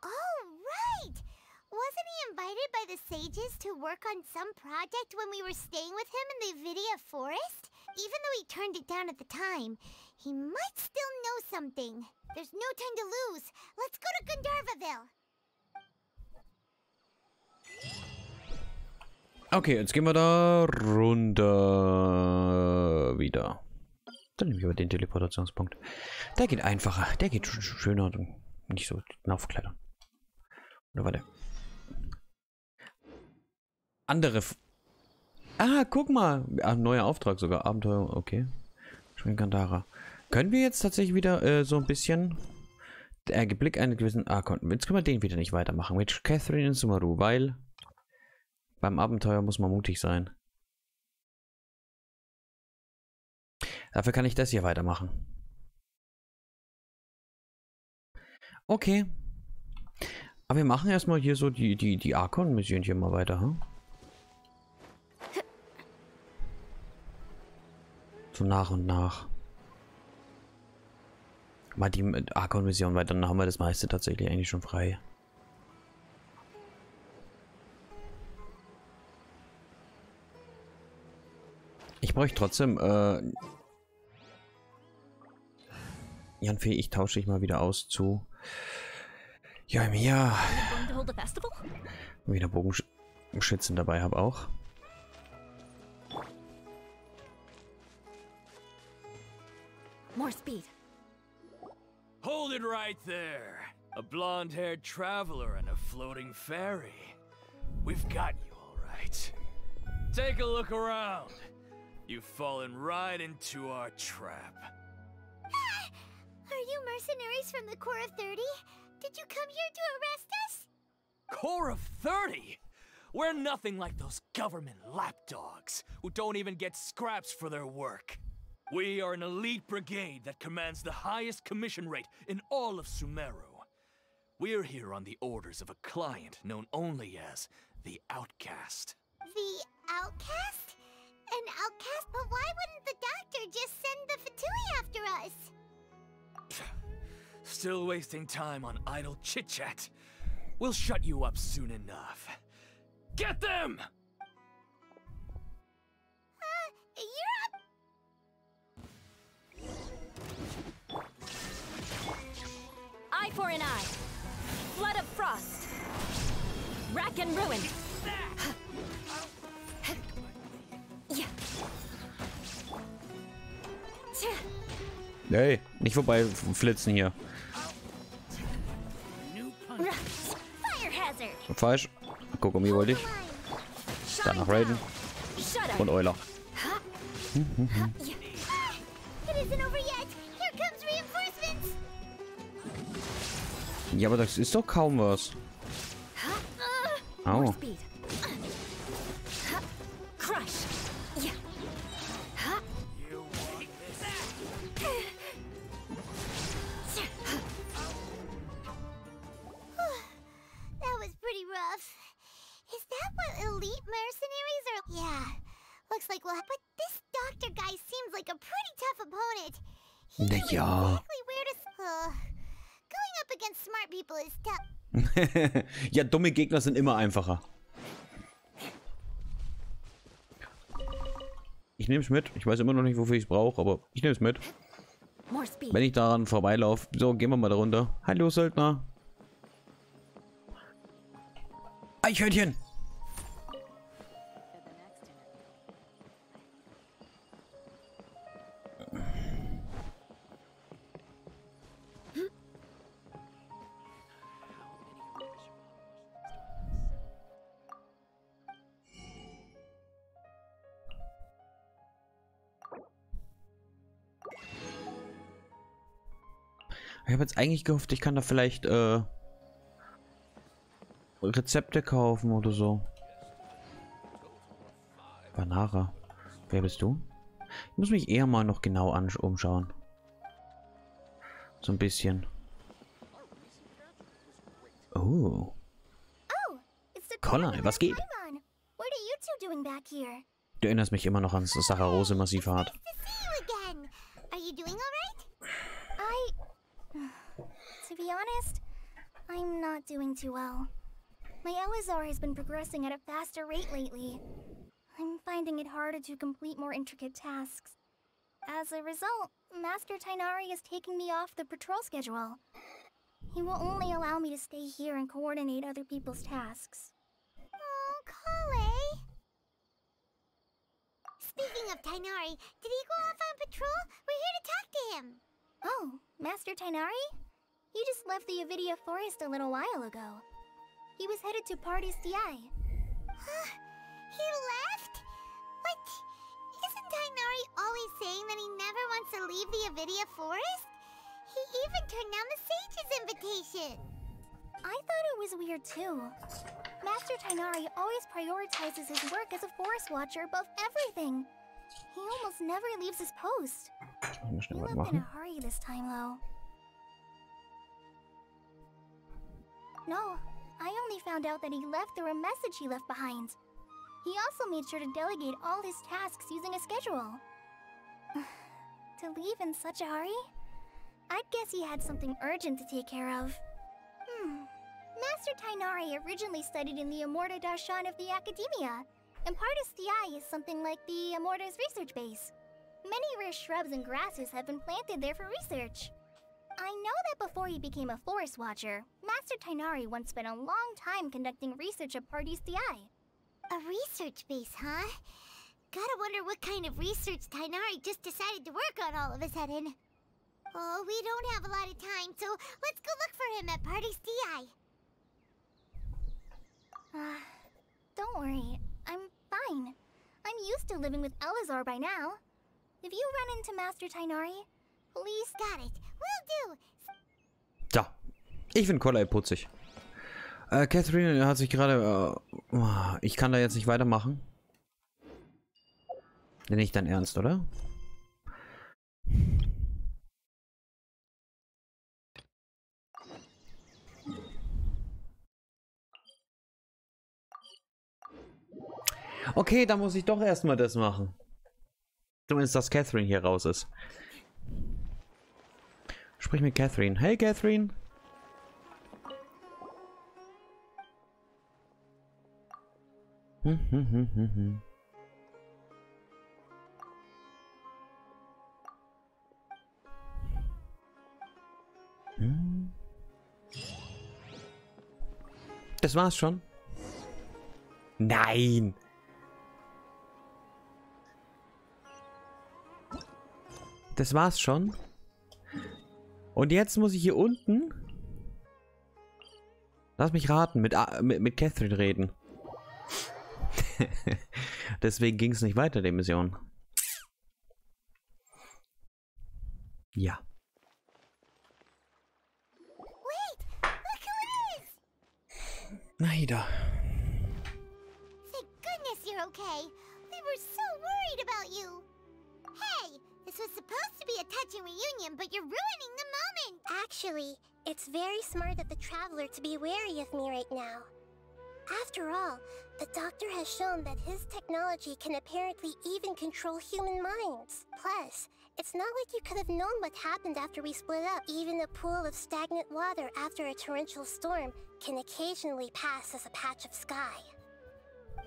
Oh, right! Wasn't he invited by the sages to work on some project when we were staying with him in the Vidia forest? Even though he turned it down at the time, he might still know something. There's no time to lose. Let's go to Gandharvaville. Okay, jetzt gehen wir da runter wieder. Dann nehmen wir den Teleportationspunkt. Der geht einfacher. Der geht schöner und nicht so aufklettern. Oder warte. Andere... guck mal. Neuer Auftrag sogar. Abenteuer, okay. Schön Gandhara. Können wir jetzt tatsächlich wieder so ein bisschen... Blick einen gewissen... konnten wir. Jetzt können wir den wieder nicht weitermachen. Mit Catherine in Sumeru, weil... Beim Abenteuer muss man mutig sein. Dafür kann ich das hier weitermachen. Okay. Aber wir machen erstmal hier so die Archon-Mission hier mal weiter, hm? So nach und nach. Mal die Archon-Mission weiter, dann haben wir das meiste tatsächlich eigentlich schon frei. Ich bräuchte trotzdem, Janfee, ich tausche dich mal wieder aus zu... Ja, mir. Wieder Bogenschützen dabei habe auch. More speed. Hold it right there. A blonde-haired traveler and a floating fairy. We've got you all right. Take a look around. You've fallen right into our trap. Are you mercenaries from the Corps of 30? Did you come here to arrest us? Corps of 30? We're nothing like those government lapdogs who don't even get scraps for their work. We are an elite brigade that commands the highest commission rate in all of Sumeru. We're here on the orders of a client known only as the Outcast. The Outcast? An outcast? But why wouldn't the Doctor just send the Fatui after us? Still wasting time on idle chit-chat. We'll shut you up soon enough. Get them! You're up! Eye for an eye. Flood of frost. Rack and ruin. Hey, nicht vorbei flitzen hier. Fire hazard. Falsch. Guck, um hier wollte ich. Danach Raiden. Und Euler. It isn't over yet. Here comes reinforcements. Ja, aber das ist doch kaum was. Au. Crush. That was pretty rough. Is that what elite mercenaries are? Yeah. Looks like we'll have... But this doctor guy seems like a pretty tough opponent. He knows exactly where to... going up against smart people is tough. Ja, dumme Gegner sind immer einfacher. Ich nehme es mit. Ich weiß immer noch nicht, wofür ich es brauche, aber ich nehme es mit. Wenn ich daran vorbeilaufe. So, gehen wir mal da runter. Hallo, Söldner. Eichhörnchen. Ich habe jetzt eigentlich gehofft, ich kann da vielleicht Rezepte kaufen oder so. Banara. Wer bist du? Ich muss mich eher mal noch genau umschauen. So ein bisschen. Oh. Colin, was geht? What are you two doing back here? Du erinnerst mich immer noch an das Saccharose Massivrat. Are you doing all right? To be honest, I'm not doing too well. My Elazar has been progressing at a faster rate lately. I'm finding it harder to complete more intricate tasks. As a result, Master Tainari is taking me off the patrol schedule. He will only allow me to stay here and coordinate other people's tasks. Oh, Kale! Speaking of Tainari, did he go off on patrol? We're here to talk to him! Oh, Master Tainari? He just left the Avidia Forest a little while ago. He was headed to Party's DI. Huh? He left? But isn't Tainari always saying that he never wants to leave the Avidia Forest? He even turned down the Sage's invitation. I thought it was weird too. Master Tainari always prioritizes his work as a forest watcher above everything. He almost never leaves his post. He left in a hurry this time though. No, I only found out that he left through a message he left behind. He also made sure to delegate all his tasks using a schedule. To leave in such a hurry? I'd guess he had something urgent to take care of. Master Tainari originally studied in the Amorta Darshan of the Academia, and Partis DI is something like the Amorta's research base. Many rare shrubs and grasses have been planted there for research. I know that before he became a forest watcher, Master Tainari once spent a long time conducting research at Party's DI. A research base, huh? Gotta wonder what kind of research Tainari just decided to work on all of a sudden. Oh, we don't have a lot of time, so let's go look for him at Party's DI. Don't worry, I'm fine. I'm used to living with Elazar by now. If you run into Master Tainari, please... Got it. Will do. So. Ich finde Kollei putzig. Catherine hat sich gerade... ich kann da jetzt nicht weitermachen. Nicht dein Ernst, oder? Okay, dann muss ich doch erstmal das machen. Zumindest, dass Catherine hier raus ist. Sprich mit Catherine. Hey, Catherine. Das war's schon. Nein. Das war's schon. Und jetzt muss ich hier unten... Lass mich raten, mit Catherine reden. Deswegen ging es nicht weiter, die Mission. Ja. Wait! Look who it is! Naida. Thank goodness you're okay. We were so worried about you. Hey, this was supposed to be a touching reunion, but you're ruining the moment. Actually, it's very smart of the Traveler to be wary of me right now. After all, the Doctor has shown that his technology can apparently even control human minds. Plus, it's not like you could have known what happened after we split up. Even a pool of stagnant water after a torrential storm can occasionally pass as a patch of sky.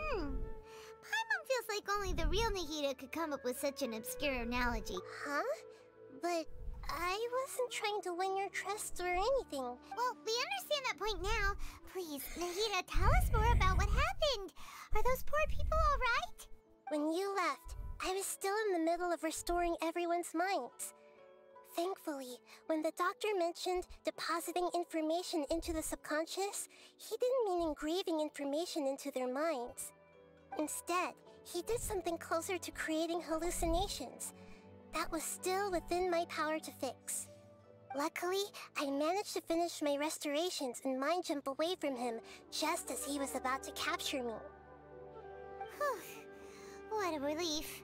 Paimon feels like only the real Nahida could come up with such an obscure analogy. Huh? But I wasn't trying to win your trust or anything. Well, we understand that point now. Please, Nahida, tell us more about what happened. Are those poor people all right? When you left, I was still in the middle of restoring everyone's minds. Thankfully, when the Doctor mentioned depositing information into the subconscious, he didn't mean engraving information into their minds. Instead, he did something closer to creating hallucinations. That was still within my power to fix. Luckily, I managed to finish my restorations and mind jump away from him just as he was about to capture me. Whew. What a relief.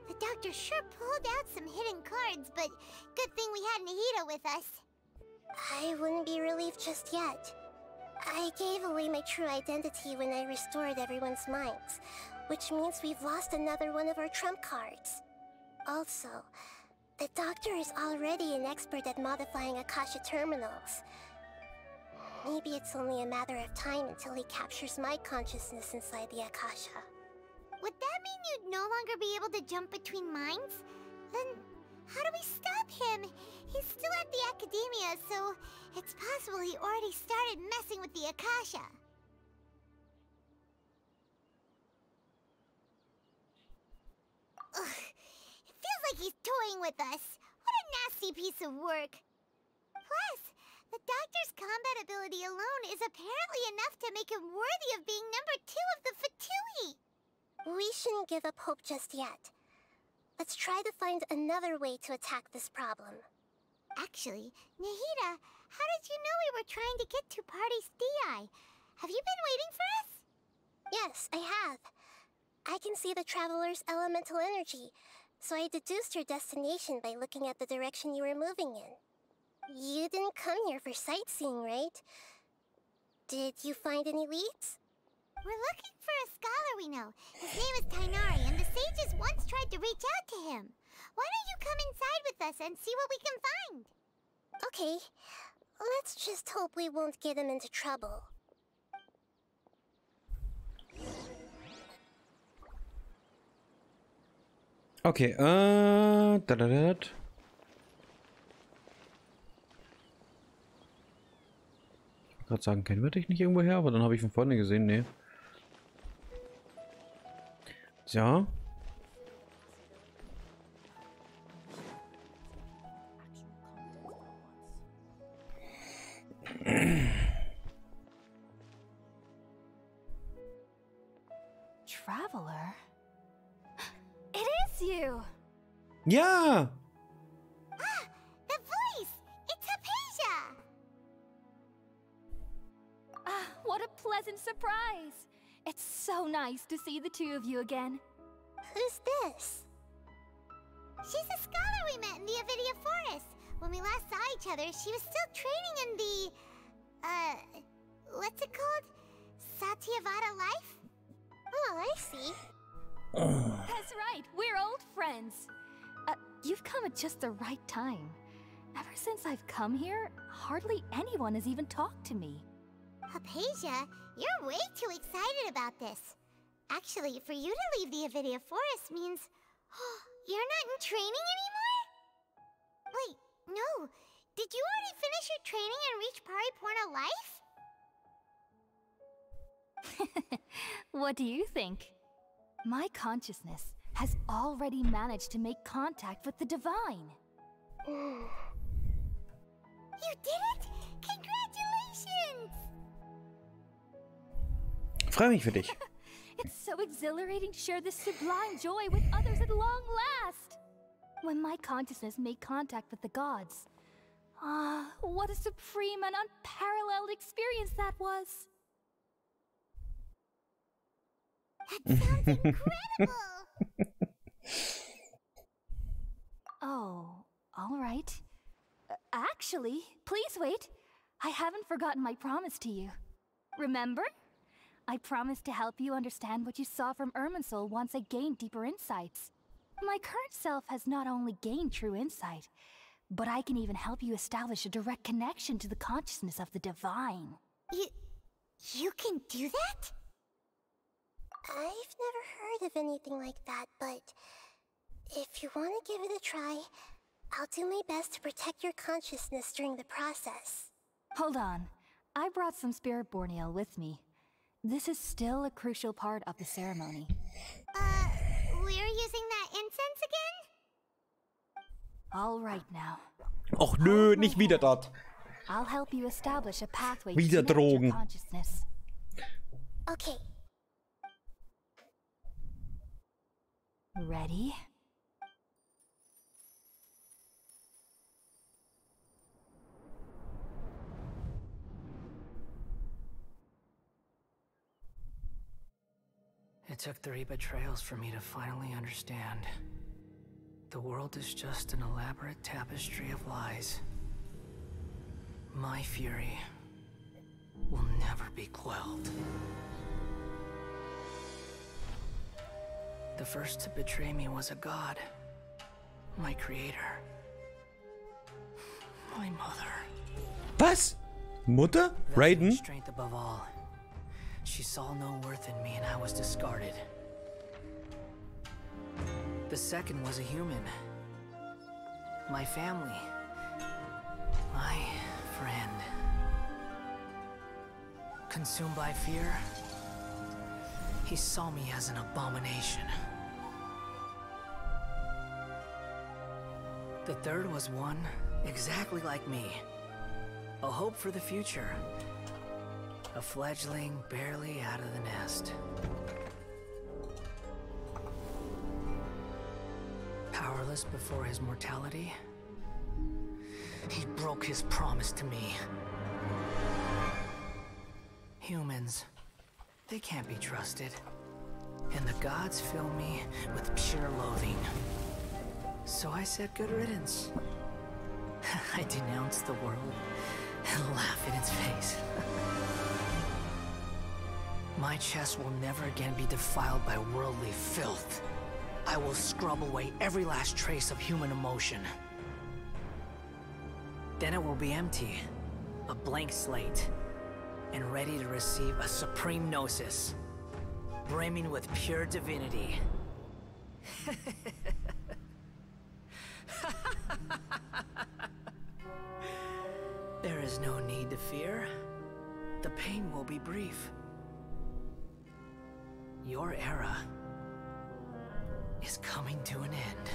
The Doctor sure pulled out some hidden cards, but good thing we had Nahida with us. I wouldn't be relieved just yet. I gave away my true identity when I restored everyone's minds, which means we've lost another one of our trump cards. Also, the Doctor is already an expert at modifying Akasha terminals. Maybe it's only a matter of time until he captures my consciousness inside the Akasha. Would that mean you'd no longer be able to jump between minds? Then how do we stop him? He's still at the Academia, so it's possible he already started messing with the Akasha. Ugh. It feels like he's toying with us. What a nasty piece of work. Plus, the Doctor's combat ability alone is apparently enough to make him worthy of being number 2 of the Fatui. We shouldn't give up hope just yet. Let's try to find another way to attack this problem. Actually, Nahida, how did you know we were trying to get to Party's DI? Have you been waiting for us? Yes, I have. I can see the Traveler's elemental energy, so I deduced your destination by looking at the direction you were moving in. You didn't come here for sightseeing, right? Did you find any leads? We're looking for a scholar we know. His name is Tainari, and the sages once tried to reach out to him. Why don't you come inside with us and see what we can find? Okay. Let's just hope we won't get him into trouble. Okay, Ich wollte gerade sagen, kennen wir dich nicht irgendwo her, aber dann habe ich von vorne gesehen, nee. Ja. Traveler? It is you! Ja! Ah! The voice! It's Hypatia! Ah, what a pleasant surprise! It's so nice to see the two of you again. Who's this? She's a scholar we met in the Avidia Forest. When we last saw each other, she was still training in the... what's it called? Satyavada life? Oh, I see. That's right, we're old friends. You've come at just the right time. Ever since I've come here, hardly anyone has even talked to me. Hypatia, you're way too excited about this. Actually, for you to leave the Avidia Forest means... you're not in training anymore? Wait, no. Did you already finish your training and reach Pariporna life? What do you think? My consciousness has already managed to make contact with the divine. You did it! Congratulations! Freue mich für dich. It's so exhilarating to share this sublime joy with others at long last. When my consciousness made contact with the gods. Ah, what a supreme and unparalleled experience that was. That sounds incredible! Oh, all right. Actually, please wait. I haven't forgotten my promise to you. Remember? I promised to help you understand what you saw from Irminsul once I gained deeper insights. My current self has not only gained true insight, but I can even help you establish a direct connection to the consciousness of the divine. You can do that? I've never heard of anything like that, but if you want to give it a try, I'll do my best to protect your consciousness during the process. Hold on. I brought some spirit borneal with me. This is still a crucial part of the ceremony. We're using that incense again? All right now. Och nö, nicht wieder dort. I'll help you establish a pathway Wieder to connect Drogen. your consciousness. Okay. Ready? It took 3 betrayals for me to finally understand. The world is just an elaborate tapestry of lies. My fury will never be quelled. The first to betray me was a god. My creator. My mother. Was? Mutter? Raiden? Strength above all. She saw no worth in me and I was discarded. The second was a human. My family. My friend. Consumed by fear, he saw me as an abomination. The third was one exactly like me. A hope for the future. A fledgling barely out of the nest. Powerless before his mortality, he broke his promise to me. Humans, they can't be trusted. And the gods fill me with pure loathing. So I said good riddance. I denounced the world and laugh in its face. My chest will never again be defiled by worldly filth. I will scrub away every last trace of human emotion. Then it will be empty, a blank slate, and ready to receive a supreme gnosis, brimming with pure divinity. There is no need to fear. The pain will be brief. Your era is coming to an end.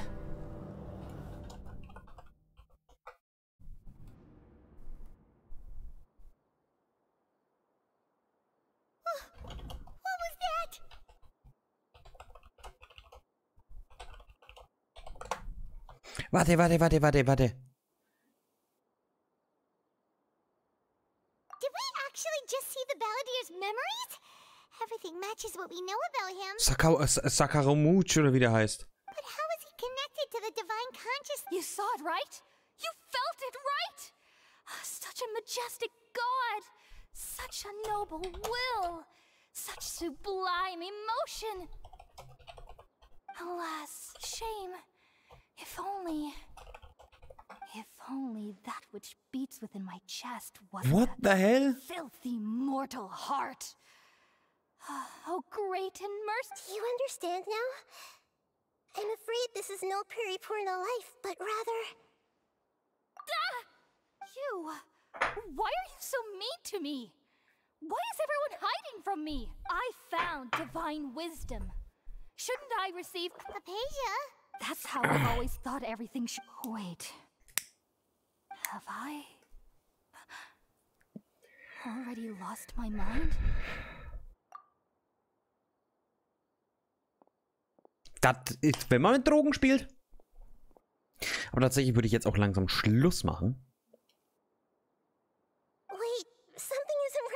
What was that? Warte. Did we actually just see the Balladeer's memories? Everything matches what we know about him. Sakaramuch oder wie der heißt. But how is he connected to the divine consciousness? You saw it, right? You felt it, right? Such a majestic god! Such a noble will! Such sublime emotion! Alas, shame. If only that which beats within my chest wasn't What the hell? filthy mortal heart. Oh, great and merciful. Do you understand now? I'm afraid this is no periporno life, but rather... You! Why are you so mean to me? Why is everyone hiding from me? I found divine wisdom. Shouldn't I receive... Apasia? That's how I always thought everything should... Wait. Have I... already lost my mind? Das ist, wenn man mit Drogen spielt. Aber tatsächlich würde ich jetzt auch langsam Schluss machen. Wait, something isn't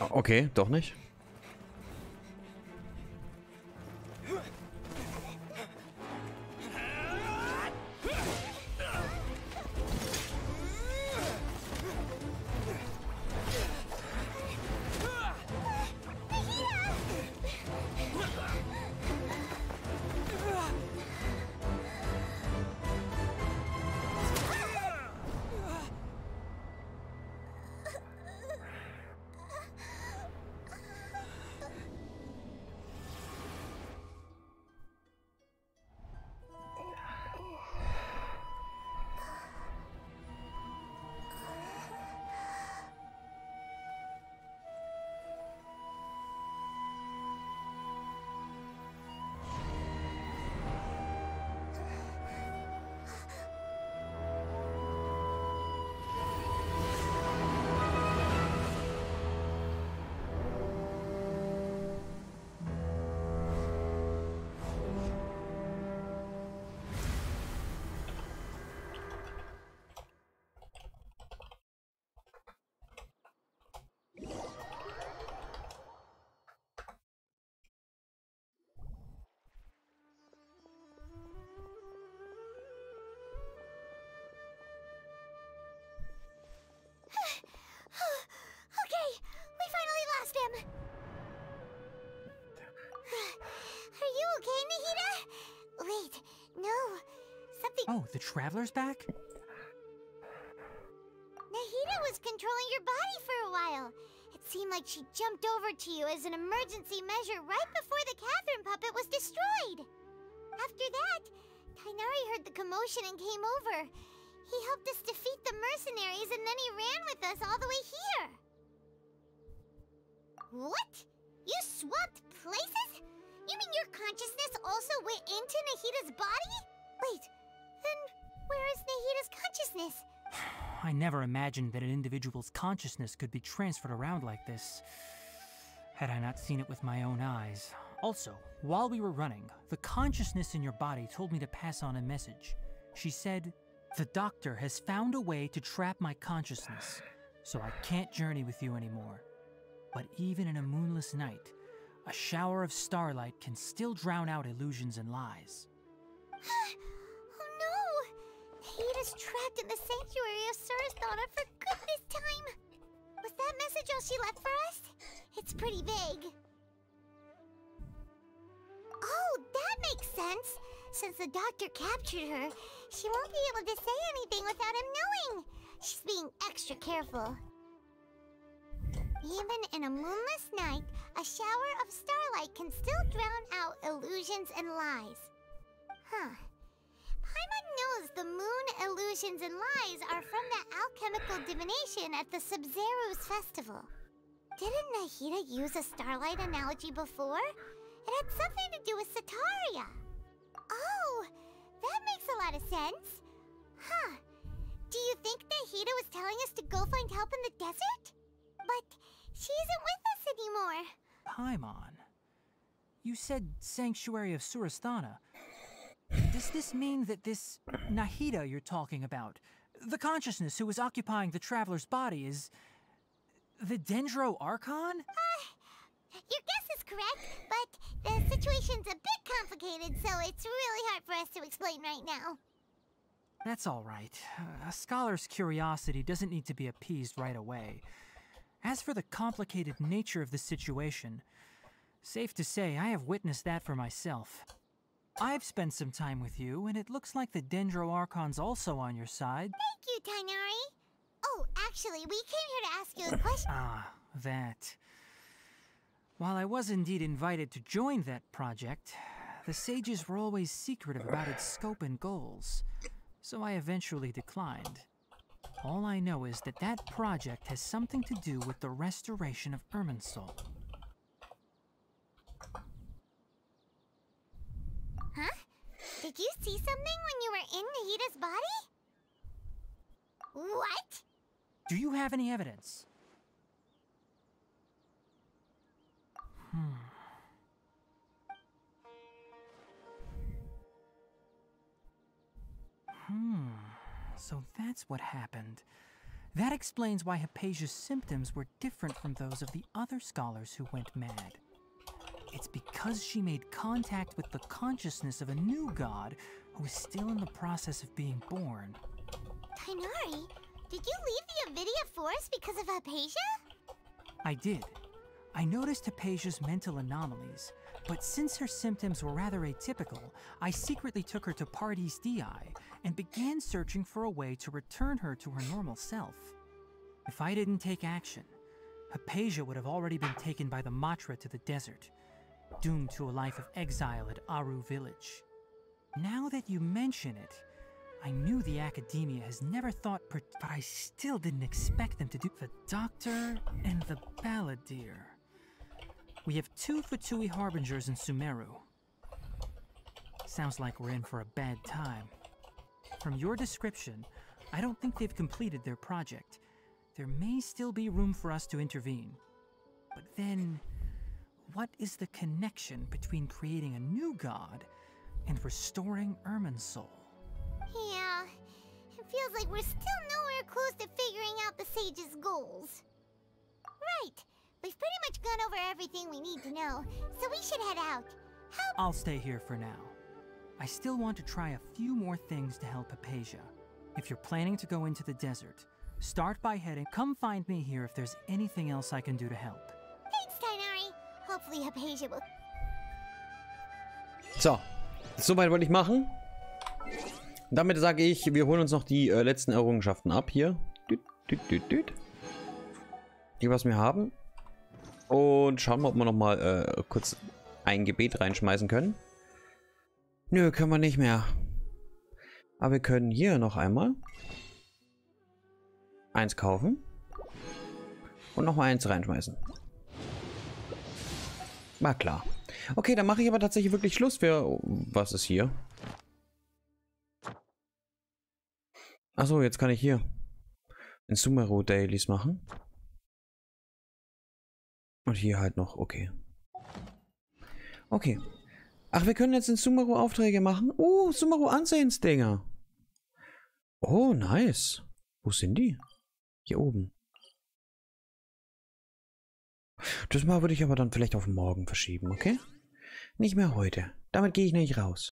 right. Okay, doch nicht. Okay, we finally lost him. Are you okay, Nahida? Wait, no. Something... Oh, the Traveler's back? Nahida was controlling your body for a while. It seemed like she jumped over to you as an emergency measure right before the Catherine puppet was destroyed. After that, Tainari heard the commotion and came over. He helped us defeat the mercenaries and then he ran with us all the way here. What? You swapped places? You mean your consciousness also went into Nahida's body? Wait, then where is Nahida's consciousness? I never imagined that an individual's consciousness could be transferred around like this, had I not seen it with my own eyes. Also, while we were running, the consciousness in your body told me to pass on a message. She said, "The doctor has found a way to trap my consciousness, so I can't journey with you anymore. But even in a moonless night, a shower of starlight can still drown out illusions and lies." Oh no! Nahida's trapped in the sanctuary of Surasthana for good this time. Was that message all she left for us? It's pretty vague. Oh, that makes sense. Since the doctor captured her, she won't be able to say anything without him knowing. She's being extra careful. Even in a moonless night, a shower of starlight can still drown out illusions and lies. Huh. Paimon knows the moon illusions and lies are from the alchemical divination at the Sub-Zero's festival. Didn't Nahida use a starlight analogy before? It had something to do with Sataria. Oh, that makes a lot of sense. Huh. Do you think Nahida was telling us to go find help in the desert? But she isn't with us anymore. Paimon, you said Sanctuary of Surasthana. Does this mean that this Nahida you're talking about, the consciousness who was occupying the Traveler's body, is the Dendro Archon? Your guess is correct, but the situation's a bit complicated, so it's really hard for us to explain right now. That's all right. A scholar's curiosity doesn't need to be appeased right away. As for the complicated nature of the situation, safe to say I have witnessed that for myself. I've spent some time with you, and it looks like the Dendroarchon's also on your side. Thank you, Tighnari. Oh, actually, we came here to ask you a question. Ah, that. While I was indeed invited to join that project, the sages were always secretive about its scope and goals, so I eventually declined. All I know is that that project has something to do with the restoration of Irminsul. Huh? Did you see something when you were in Nahida's body? What? Do you have any evidence? So that's what happened. That explains why Hypatia's symptoms were different from those of the other scholars who went mad. It's because she made contact with the consciousness of a new god who is still in the process of being born. Tighnari, did you leave the Avidia Forest because of Hypatia? I did. I noticed Hypatia's mental anomalies, but since her symptoms were rather atypical, I secretly took her to Pardes Dii and began searching for a way to return her to her normal self. If I didn't take action, Hypatia would have already been taken by the Matra to the desert, doomed to a life of exile at Aru village. Now that you mention it, I knew the Academia has never thought but I still didn't expect them to do the Doctor and the Balladeer. We have 2 Fatui Harbingers in Sumeru. Sounds like we're in for a bad time. From your description, I don't think they've completed their project. There may still be room for us to intervene. But then, what is the connection between creating a new god and restoring Irminsul? Yeah, it feels like we're still nowhere close to figuring out the sage's goals. Right, we've pretty much gone over everything we need to know, so we should head out. I'll stay here for now. I still want to try a few more things to help Hypatia. If you're planning to go into the desert, start by heading. Come find me here if there's anything else I can do to help. Thanks, Tighnari. Hopefully Hypatia will... So, soweit wollte ich machen. Damit sage ich, wir holen uns noch die letzten Errungenschaften ab hier. Die, was wir haben. Und schauen wir, ob wir noch mal kurz ein Gebet reinschmeißen können. Nö, können wir nicht mehr. Aber wir können hier noch einmal eins kaufen. Und noch mal eins reinschmeißen. War klar. Okay, dann mache ich aber tatsächlich wirklich Schluss für... Was ist hier? Achso, jetzt kann ich hier in Sumeru Dailies machen. Und hier halt noch, okay. Okay. Ach, wir können jetzt in Sumeru Aufträge machen. Sumeru Ansehensdinger. Oh, nice. Wo sind die? Hier oben. Das mal würde ich aber dann vielleicht auf morgen verschieben, okay? Nicht mehr heute. Damit gehe ich nicht raus.